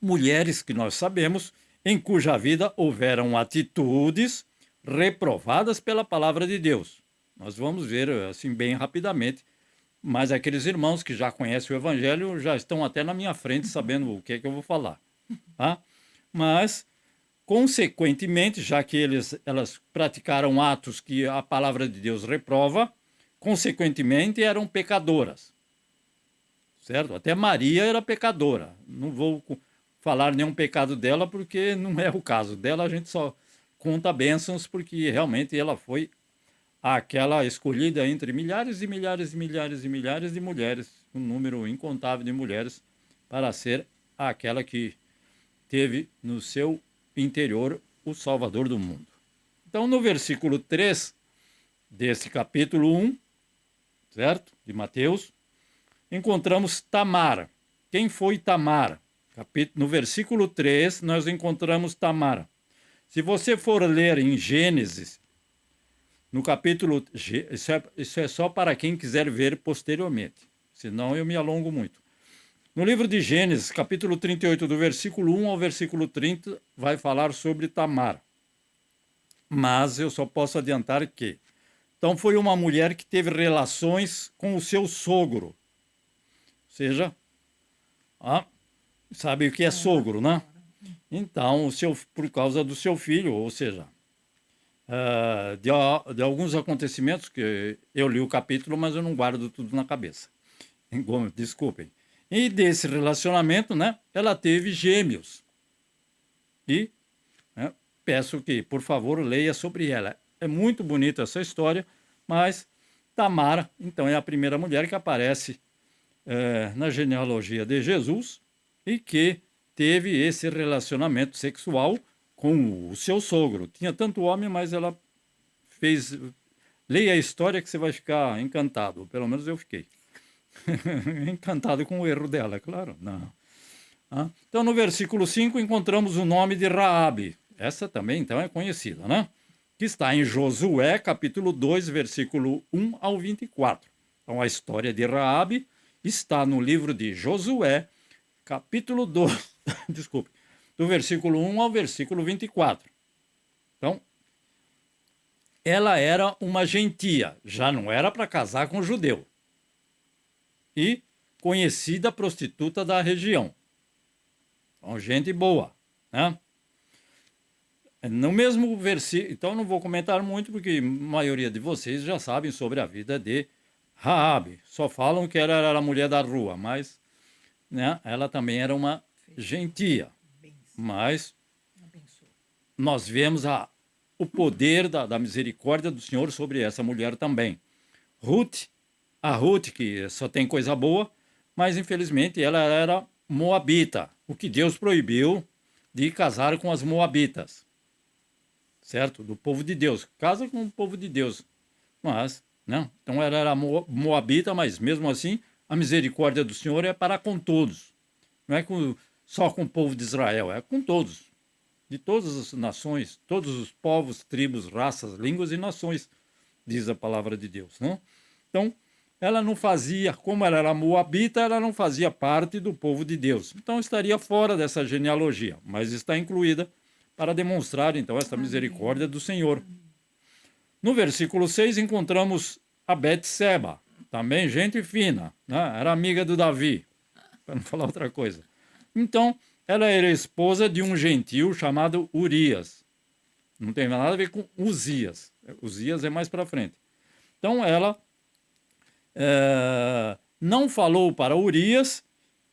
Speaker 1: Mulheres que nós sabemos, em cuja vida houveram atitudes reprovadas pela palavra de Deus. Nós vamos ver assim bem rapidamente, mas aqueles irmãos que já conhecem o Evangelho já estão até na minha frente sabendo o que é que eu vou falar. Tá? Mas, consequentemente, já que elas praticaram atos que a palavra de Deus reprova, consequentemente eram pecadoras. Certo? Até Maria era pecadora. Não vou falar nenhum pecado dela, porque não é o caso dela, a gente só conta bênçãos, porque realmente ela foi aquela escolhida entre milhares e milhares e milhares e milhares de mulheres, um número incontável de mulheres, para ser aquela que teve no seu interior o Salvador do mundo. Então, no versículo 3 desse capítulo 1, certo? De Mateus, encontramos Tamar. Quem foi Tamar? No versículo 3, nós encontramos Tamar. Se você for ler em Gênesis, no capítulo... Isso é só para quem quiser ver posteriormente, senão eu me alongo muito. No livro de Gênesis, capítulo 38, do versículo 1 ao versículo 30, vai falar sobre Tamar. Mas eu só posso adiantar que... Então, foi uma mulher que teve relações com o seu sogro. Ou seja, sabe o que é sogro, né? Então, por causa do seu filho, ou seja, de alguns acontecimentos, que eu li o capítulo, mas eu não guardo tudo na cabeça. Desculpem. E desse relacionamento, né, ela teve gêmeos. E peço que, por favor, leia sobre ela. É muito bonita essa história, mas Tamar, então, é a primeira mulher que aparece na genealogia de Jesus e que teve esse relacionamento sexual com o seu sogro. Tinha tanto homem, mas ela fez... Leia a história que você vai ficar encantado. Pelo menos eu fiquei. Encantado com o erro dela, claro. Não. Então, no versículo 5, encontramos o nome de Raabe. Essa também, então, é conhecida, né? Que está em Josué, capítulo 2, versículo 1 ao 24. Então, a história de Raabe está no livro de Josué, capítulo 2, desculpe, do versículo 1 ao versículo 24. Então, ela era uma gentia, já não era para casar com judeu. E conhecida prostituta da região. Então, gente boa, né? No mesmo versículo, então não vou comentar muito, porque a maioria de vocês já sabem sobre a vida de Raabe. Só falam que ela era a mulher da rua, mas, né, ela também era uma gentia. Mas nós vemos o poder da misericórdia do Senhor sobre essa mulher também. A Ruth, que só tem coisa boa, mas infelizmente ela era moabita, o que Deus proibiu de casar com as moabitas, certo? Do povo de Deus. Casa com o povo de Deus. Mas, não. Então ela era moabita, mas mesmo assim, a misericórdia do Senhor é para com todos. Não é só com o povo de Israel, é com todos. De todas as nações, todos os povos, tribos, raças, línguas e nações, diz a palavra de Deus. Não? Então, ela não fazia, como ela era moabita, ela não fazia parte do povo de Deus. Então, estaria fora dessa genealogia, mas está incluída para demonstrar, então, essa misericórdia do Senhor. No versículo 6, encontramos a Betseba, também gente fina, né? Era amiga do Davi, para não falar outra coisa. Então, ela era esposa de um gentio chamado Urias. Não tem nada a ver com Uzias. Uzias é mais para frente. Então, ela não falou para Urias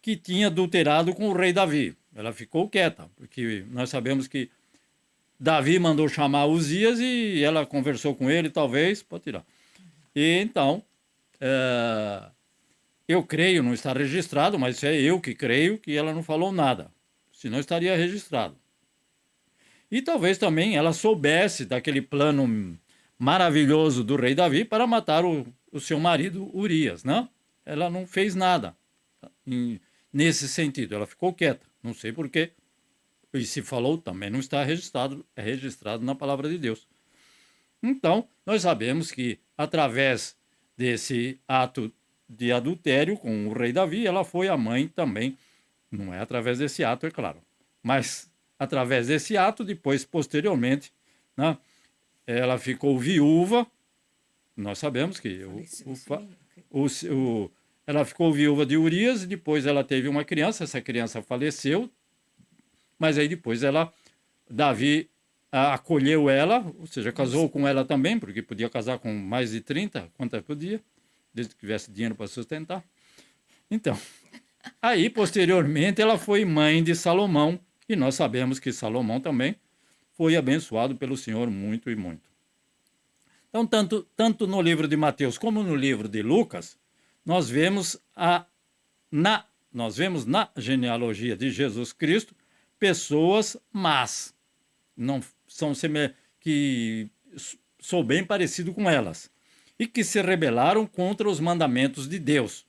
Speaker 1: que tinha adulterado com o rei Davi. Ela ficou quieta, porque nós sabemos que Davi mandou chamar Uzias e ela conversou com ele, talvez, pode tirar. E então, eu creio, não está registrado, mas é eu que creio que ela não falou nada, senão estaria registrado. E talvez também ela soubesse daquele plano maravilhoso do rei Davi para matar o seu marido Urias, né? Ela não fez nada nesse sentido, ela ficou quieta, não sei porquê. E se falou, também não está registrado, é registrado na palavra de Deus. Então, nós sabemos que através desse ato de adultério com o rei Davi, ela foi a mãe também, não é através desse ato, é claro, mas através desse ato, depois, posteriormente, né, ela ficou viúva. Nós sabemos que ela ficou viúva de Urias, depois ela teve uma criança, essa criança faleceu, mas aí depois Davi acolheu ela, ou seja, casou com ela também, porque podia casar com mais de 30, quanto podia, desde que tivesse dinheiro para sustentar. Então, aí posteriormente ela foi mãe de Salomão, e nós sabemos que Salomão também foi abençoado pelo Senhor muito e muito. Então, tanto no livro de Mateus como no livro de Lucas, nós vemos na genealogia de Jesus Cristo pessoas más, não são que sou bem parecido com elas, e que se rebelaram contra os mandamentos de Deus.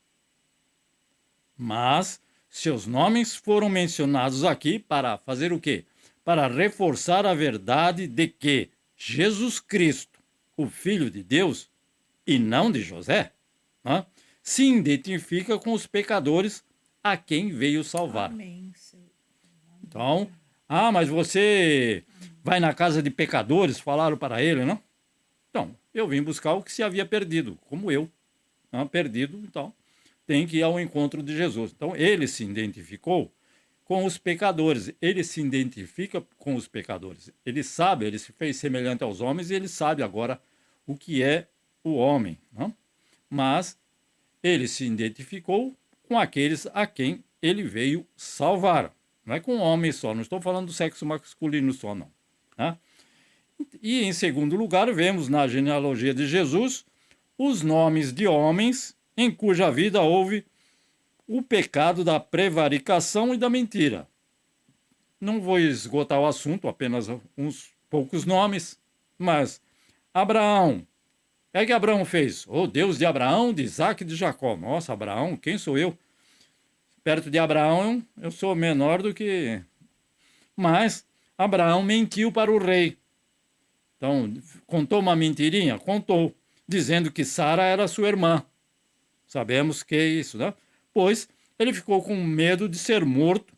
Speaker 1: Mas seus nomes foram mencionados aqui para fazer o quê? Para reforçar a verdade de que Jesus Cristo, o Filho de Deus, e não de José, né, se identifica com os pecadores a quem veio salvar.
Speaker 9: Amém.
Speaker 1: Então, mas você vai na casa de pecadores, falaram para ele, não? Então, eu vim buscar o que se havia perdido, como eu. Não, perdido, então, tem que ir ao encontro de Jesus. Então, ele se identificou com os pecadores, ele se identifica com os pecadores. Ele sabe, ele se fez semelhante aos homens e ele sabe agora o que é o homem. Não? Mas ele se identificou com aqueles a quem ele veio salvar. Não é com homem só, não estou falando do sexo masculino só, não. Tá? E, em segundo lugar, vemos na genealogia de Jesus os nomes de homens em cuja vida houve o pecado da prevaricação e da mentira. Não vou esgotar o assunto, apenas uns poucos nomes, mas Abraão. O que Abraão fez? O Deus de Abraão, de Isaac e de Jacó. Nossa, Abraão, quem sou eu? Perto de Abraão, eu sou menor do que... Mas Abraão mentiu para o rei. Então, contou uma mentirinha? Contou, dizendo que Sara era sua irmã. Sabemos que é isso, né? Pois ele ficou com medo de ser morto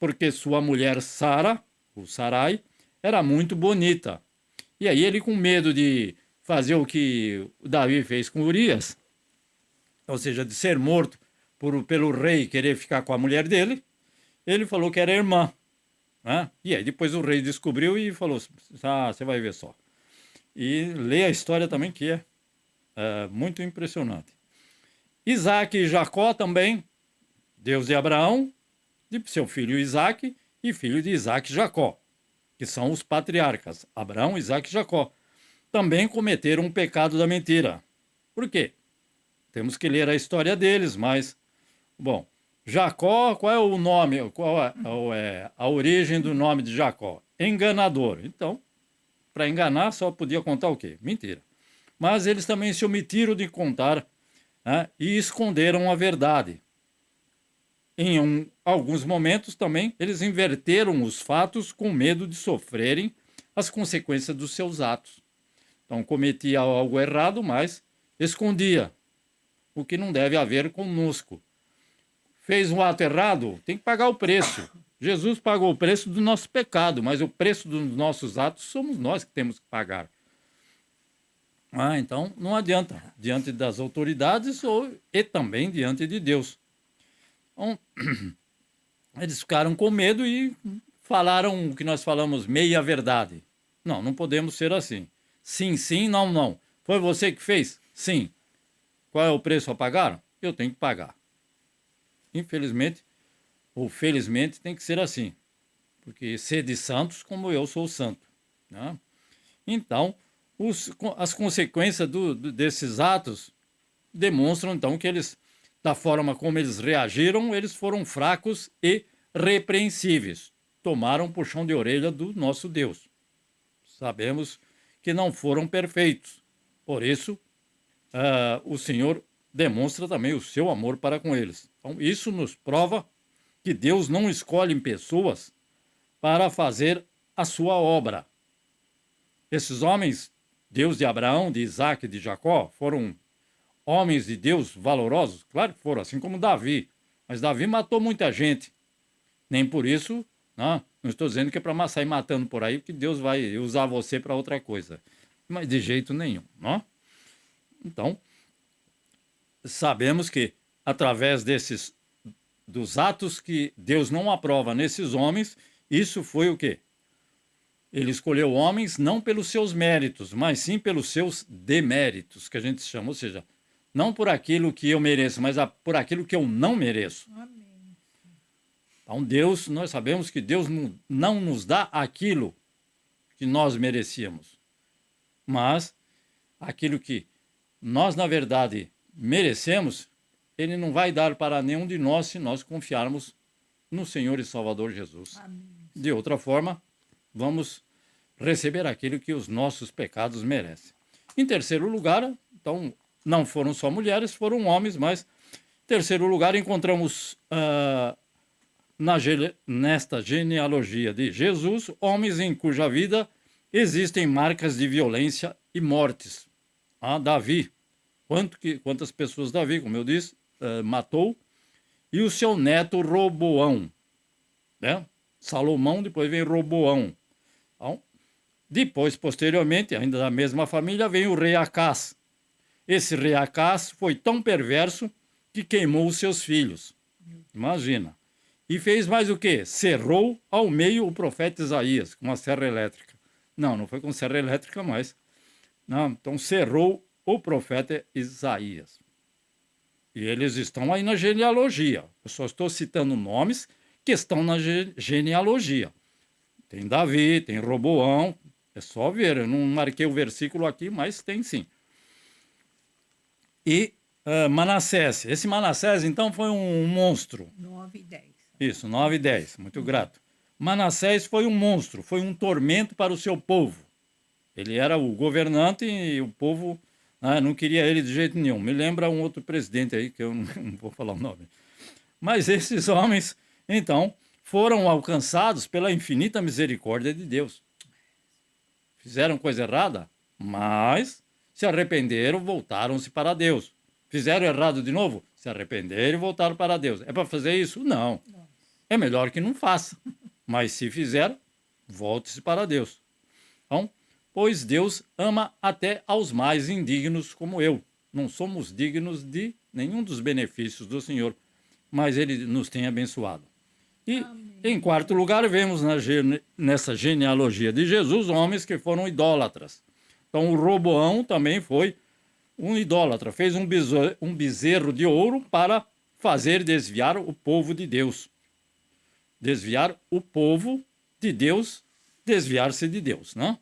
Speaker 1: porque sua mulher Sara, o Sarai, era muito bonita. E aí ele, com medo de fazer o que o Davi fez com Urias, ou seja, de ser morto pelo rei querer ficar com a mulher dele, ele falou que era irmã. Né? E aí depois o rei descobriu e falou, você vai ver só. E lê a história também, que é muito impressionante. Isaac e Jacó também, Deus de Abraão, de seu filho Isaac e filho de Isaac e Jacó, que são os patriarcas, Abraão, Isaac e Jacó, também cometeram um pecado da mentira. Por quê? Temos que ler a história deles, mas, bom, Jacó, qual é o nome, qual é a origem do nome de Jacó? Enganador. Então, para enganar, só podia contar o quê? Mentira. Mas eles também se omitiram de contar, né, e esconderam a verdade. Em alguns momentos também, eles inverteram os fatos com medo de sofrerem as consequências dos seus atos. Então, cometia algo errado, mas escondia, o que não deve haver conosco. Fez um ato errado, tem que pagar o preço. Jesus pagou o preço do nosso pecado, mas o preço dos nossos atos somos nós que temos que pagar. Então, não adianta, diante das autoridades e também diante de Deus. Então, eles ficaram com medo e falaram o que nós falamos, meia verdade. Não, não podemos ser assim. Sim, sim, não, não. Foi você que fez? Sim. Qual é o preço a pagar? Eu tenho que pagar. Infelizmente, ou felizmente, tem que ser assim. Porque sede santos como eu sou santo. Né? Então, as consequências desses atos demonstram, então, que eles, da forma como eles reagiram, eles foram fracos e repreensíveis. Tomaram puxão de orelha do nosso Deus. Sabemos que não foram perfeitos. Por isso, o Senhor demonstra também o seu amor para com eles. Então, isso nos prova que Deus não escolhe pessoas para fazer a sua obra. Esses homens, Deus de Abraão, de Isaac e de Jacó, foram homens de Deus valorosos? Claro que foram, assim como Davi. Mas Davi matou muita gente. Nem por isso, não estou dizendo que é para sair matando por aí, que Deus vai usar você para outra coisa. Mas de jeito nenhum. Não? Então, sabemos que através dos atos que Deus não aprova nesses homens, isso foi o quê? Ele escolheu homens não pelos seus méritos, mas sim pelos seus deméritos, que a gente chama, ou seja, não por aquilo que eu mereço, mas por aquilo que eu não mereço.
Speaker 9: Amém.
Speaker 1: Então nós sabemos que Deus não nos dá aquilo que nós merecíamos, mas aquilo que nós, na verdade, merecemos, Ele não vai dar para nenhum de nós se nós confiarmos no Senhor e Salvador Jesus.
Speaker 9: Amém.
Speaker 1: De outra forma, vamos receber aquilo que os nossos pecados merecem. Em terceiro lugar, então, não foram só mulheres, foram homens, mas em terceiro lugar encontramos nesta genealogia de Jesus, homens em cuja vida existem marcas de violência e mortes. Davi, quantas pessoas Davi, como eu disse, matou, e o seu neto Roboão, né? Salomão, depois vem Roboão. Então, depois, posteriormente, ainda da mesma família, vem o rei Acás. Esse rei Acás foi tão perverso que queimou os seus filhos. Imagina. E fez mais o quê? Cerrou ao meio o profeta Isaías, com uma serra elétrica. Não foi com serra elétrica, mas... então, cerrou o profeta Isaías. E eles estão aí na genealogia. Eu só estou citando nomes que estão na genealogia. Tem Davi, tem Roboão, é só ver, eu não marquei o versículo aqui, mas tem sim. E Manassés. Esse Manassés, então, foi um monstro.
Speaker 9: 9 e 10.
Speaker 1: Isso, 9 e 10, muito grato. Manassés foi um monstro, foi um tormento para o seu povo. Ele era o governante e o povo não queria ele de jeito nenhum. Me lembra um outro presidente aí, que eu não vou falar o nome. Mas esses homens, então, foram alcançados pela infinita misericórdia de Deus. Fizeram coisa errada, mas se arrependeram, voltaram-se para Deus. Fizeram errado de novo, se arrependeram e voltaram para Deus. É para fazer isso? Não. é melhor que não faça. Mas se fizer, volte-se para Deus. Então, pois Deus ama até aos mais indignos como eu. Não somos dignos de nenhum dos benefícios do Senhor, mas Ele nos tem abençoado. E, em quarto lugar, vemos nessa genealogia de Jesus homens que foram idólatras. Então, o Roboão também foi um idólatra, fez um bezerro de ouro para fazer desviar o povo de Deus. Desviar o povo de Deus, desviar-se de Deus, né?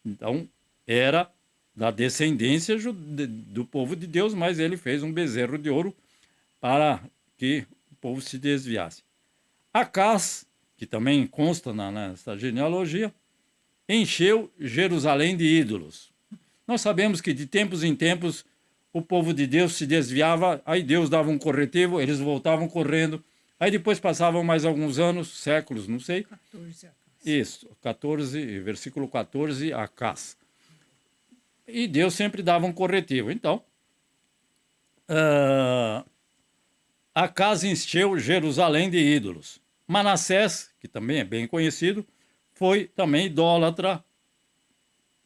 Speaker 1: Então, era da descendência do povo de Deus, mas ele fez um bezerro de ouro para que o povo se desviasse. Acás, que também consta nessa genealogia, encheu Jerusalém de ídolos. Nós sabemos que de tempos em tempos o povo de Deus se desviava, aí Deus dava um corretivo, eles voltavam correndo, aí depois passavam mais alguns anos, séculos, não sei.
Speaker 9: 14 Acás.
Speaker 1: Isso, 14, versículo 14, Acás. E Deus sempre dava um corretivo. Então, Acás encheu Jerusalém de ídolos. Manassés, que também é bem conhecido, foi também idólatra,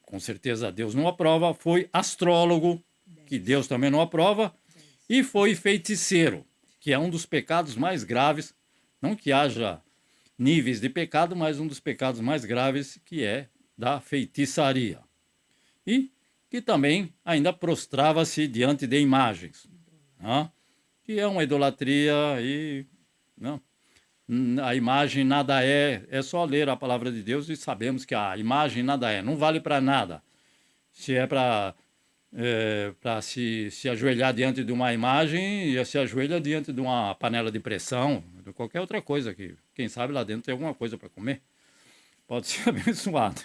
Speaker 1: com certeza Deus não aprova, foi astrólogo, que Deus também não aprova, e foi feiticeiro, que é um dos pecados mais graves, não que haja níveis de pecado, mas um dos pecados mais graves, que é da feitiçaria. E que também ainda prostrava-se diante de imagens, né? Que é uma idolatria e não, a imagem nada é só ler a palavra de Deus e sabemos que a imagem nada é, não vale para nada. Se é para se ajoelhar diante de uma imagem, se ajoelha diante de uma panela de pressão, de qualquer outra coisa, que quem sabe lá dentro tem alguma coisa para comer. Pode ser abençoado.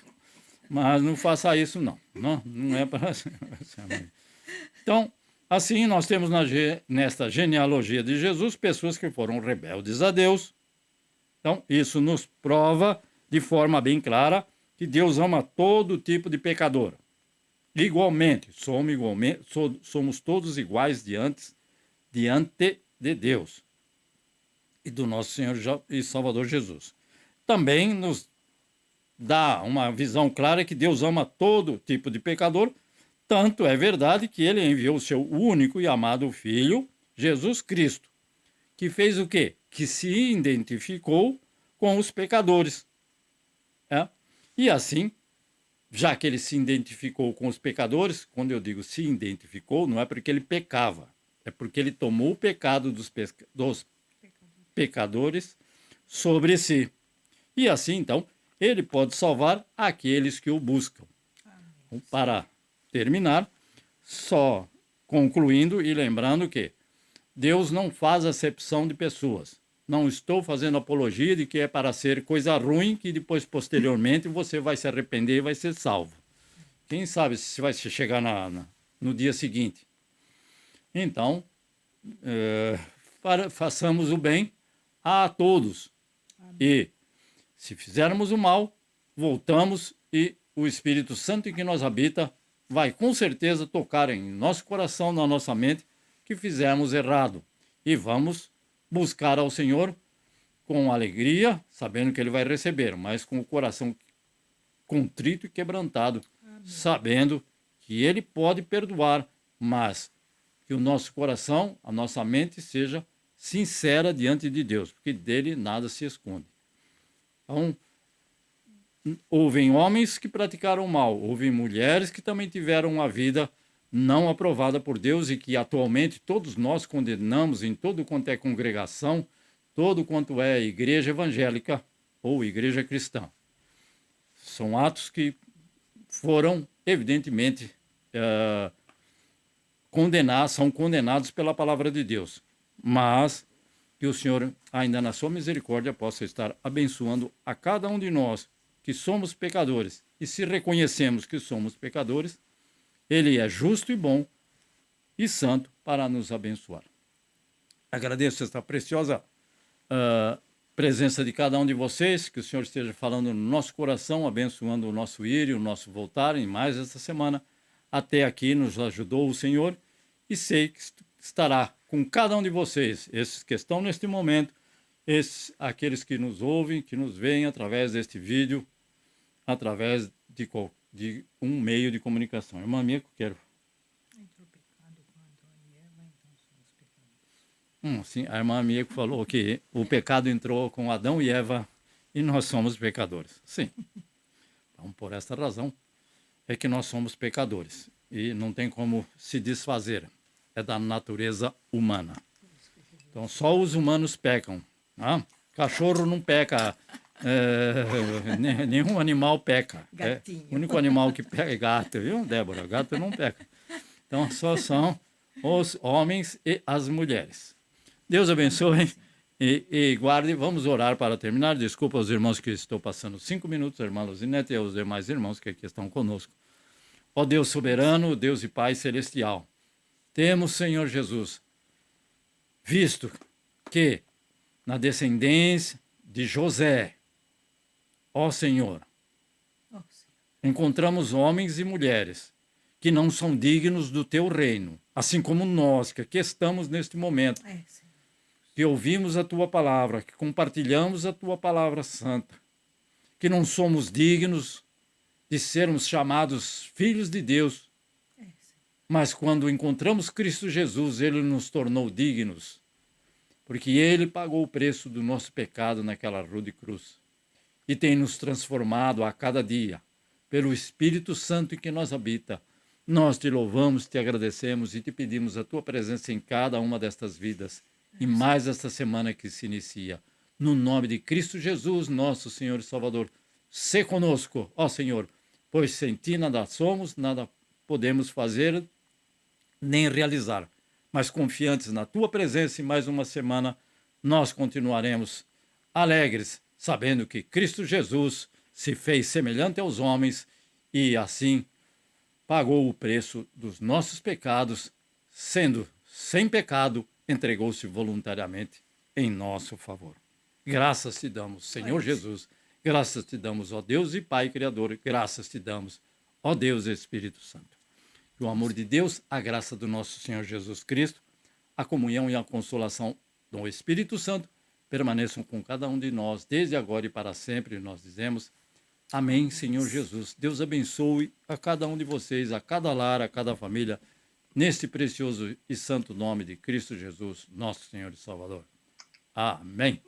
Speaker 1: Mas não faça isso, não. Não é para... Então, assim, nós temos nesta genealogia de Jesus pessoas que foram rebeldes a Deus. Então, isso nos prova de forma bem clara que Deus ama todo tipo de pecador. Igualmente, somos todos iguais diante de Deus e do nosso Senhor e Salvador Jesus. Também nos dá uma visão clara que Deus ama todo tipo de pecador, tanto é verdade que ele enviou o seu único e amado Filho, Jesus Cristo, que fez o quê? Que se identificou com os pecadores. E assim, já que ele se identificou com os pecadores, quando eu digo se identificou, não é porque ele pecava, é porque ele tomou o pecado dos pecadores sobre si. E assim, então, ele pode salvar aqueles que o buscam. Então, para terminar, só concluindo e lembrando que Deus não faz acepção de pessoas. Não estou fazendo apologia de que é para ser coisa ruim que depois, posteriormente, você vai se arrepender e vai ser salvo. Quem sabe se vai chegar no dia seguinte. Então, façamos o bem a todos. E, se fizermos o mal, voltamos e o Espírito Santo em que nós habita vai com certeza tocar em nosso coração, na nossa mente, que fizemos errado. E vamos buscar ao Senhor com alegria, sabendo que Ele vai receber, mas com o coração contrito e quebrantado, sabendo que Ele pode perdoar, mas que o nosso coração, a nossa mente seja sincera diante de Deus, porque dele nada se esconde. Então, houve homens que praticaram mal, houve mulheres que também tiveram uma vida não aprovada por Deus e que atualmente todos nós condenamos em todo quanto é congregação, todo quanto é igreja evangélica ou igreja cristã. São atos que foram, evidentemente, são condenados pela palavra de Deus, mas que o Senhor, ainda na sua misericórdia, possa estar abençoando a cada um de nós que somos pecadores. E se reconhecemos que somos pecadores, Ele é justo e bom e santo para nos abençoar. Agradeço esta preciosa presença de cada um de vocês, que o Senhor esteja falando no nosso coração, abençoando o nosso ir e o nosso voltar em mais esta semana. Até aqui nos ajudou o Senhor e sei que estará com cada um de vocês, esses que estão neste momento aqueles que nos ouvem, que nos veem através deste vídeo, através de um meio de comunicação. Irmã Mico, quero. Sim, a irmã Mico falou que o pecado entrou com Adão e Eva e nós somos pecadores. Sim. Então, por esta razão, é que nós somos pecadores. E não tem como se desfazer. É da natureza humana. Então, só os humanos pecam. Ah, cachorro não peca, nenhum animal peca.
Speaker 9: Gatinho.
Speaker 1: O único animal que peca é gato, viu, Débora? Gato não peca. Então, só são os homens e as mulheres. Deus abençoe e guarde. Vamos orar para terminar. Desculpa aos irmãos que estou passando 5 minutos, a irmã Luzinete e aos demais irmãos que aqui estão conosco. Ó Deus soberano, Deus e Pai celestial, temos, Senhor Jesus, visto que na descendência de José, ó Senhor, encontramos homens e mulheres que não são dignos do teu reino, assim como nós que aqui estamos neste momento, que ouvimos a tua palavra, que compartilhamos a tua palavra santa, que não somos dignos de sermos chamados filhos de Deus, mas quando encontramos Cristo Jesus, ele nos tornou dignos, porque ele pagou o preço do nosso pecado naquela rude cruz e tem nos transformado a cada dia pelo Espírito Santo em que nós habita. Nós te louvamos, te agradecemos e te pedimos a tua presença em cada uma destas vidas e mais esta semana que se inicia. No nome de Cristo Jesus, nosso Senhor e Salvador, sê conosco, ó Senhor, pois sem ti nada somos, nada podemos fazer nem realizar. Mas confiantes na tua presença, em mais uma semana, nós continuaremos alegres, sabendo que Cristo Jesus se fez semelhante aos homens e assim pagou o preço dos nossos pecados, sendo sem pecado, entregou-se voluntariamente em nosso favor. Graças te damos, Senhor Jesus, graças te damos, ó Deus e Pai Criador, graças te damos, ó Deus e Espírito Santo. Que o amor de Deus, a graça do nosso Senhor Jesus Cristo, a comunhão e a consolação do Espírito Santo permaneçam com cada um de nós, desde agora e para sempre. Nós dizemos amém, Senhor Jesus. Deus abençoe a cada um de vocês, a cada lar, a cada família, neste precioso e santo nome de Cristo Jesus, nosso Senhor e Salvador. Amém.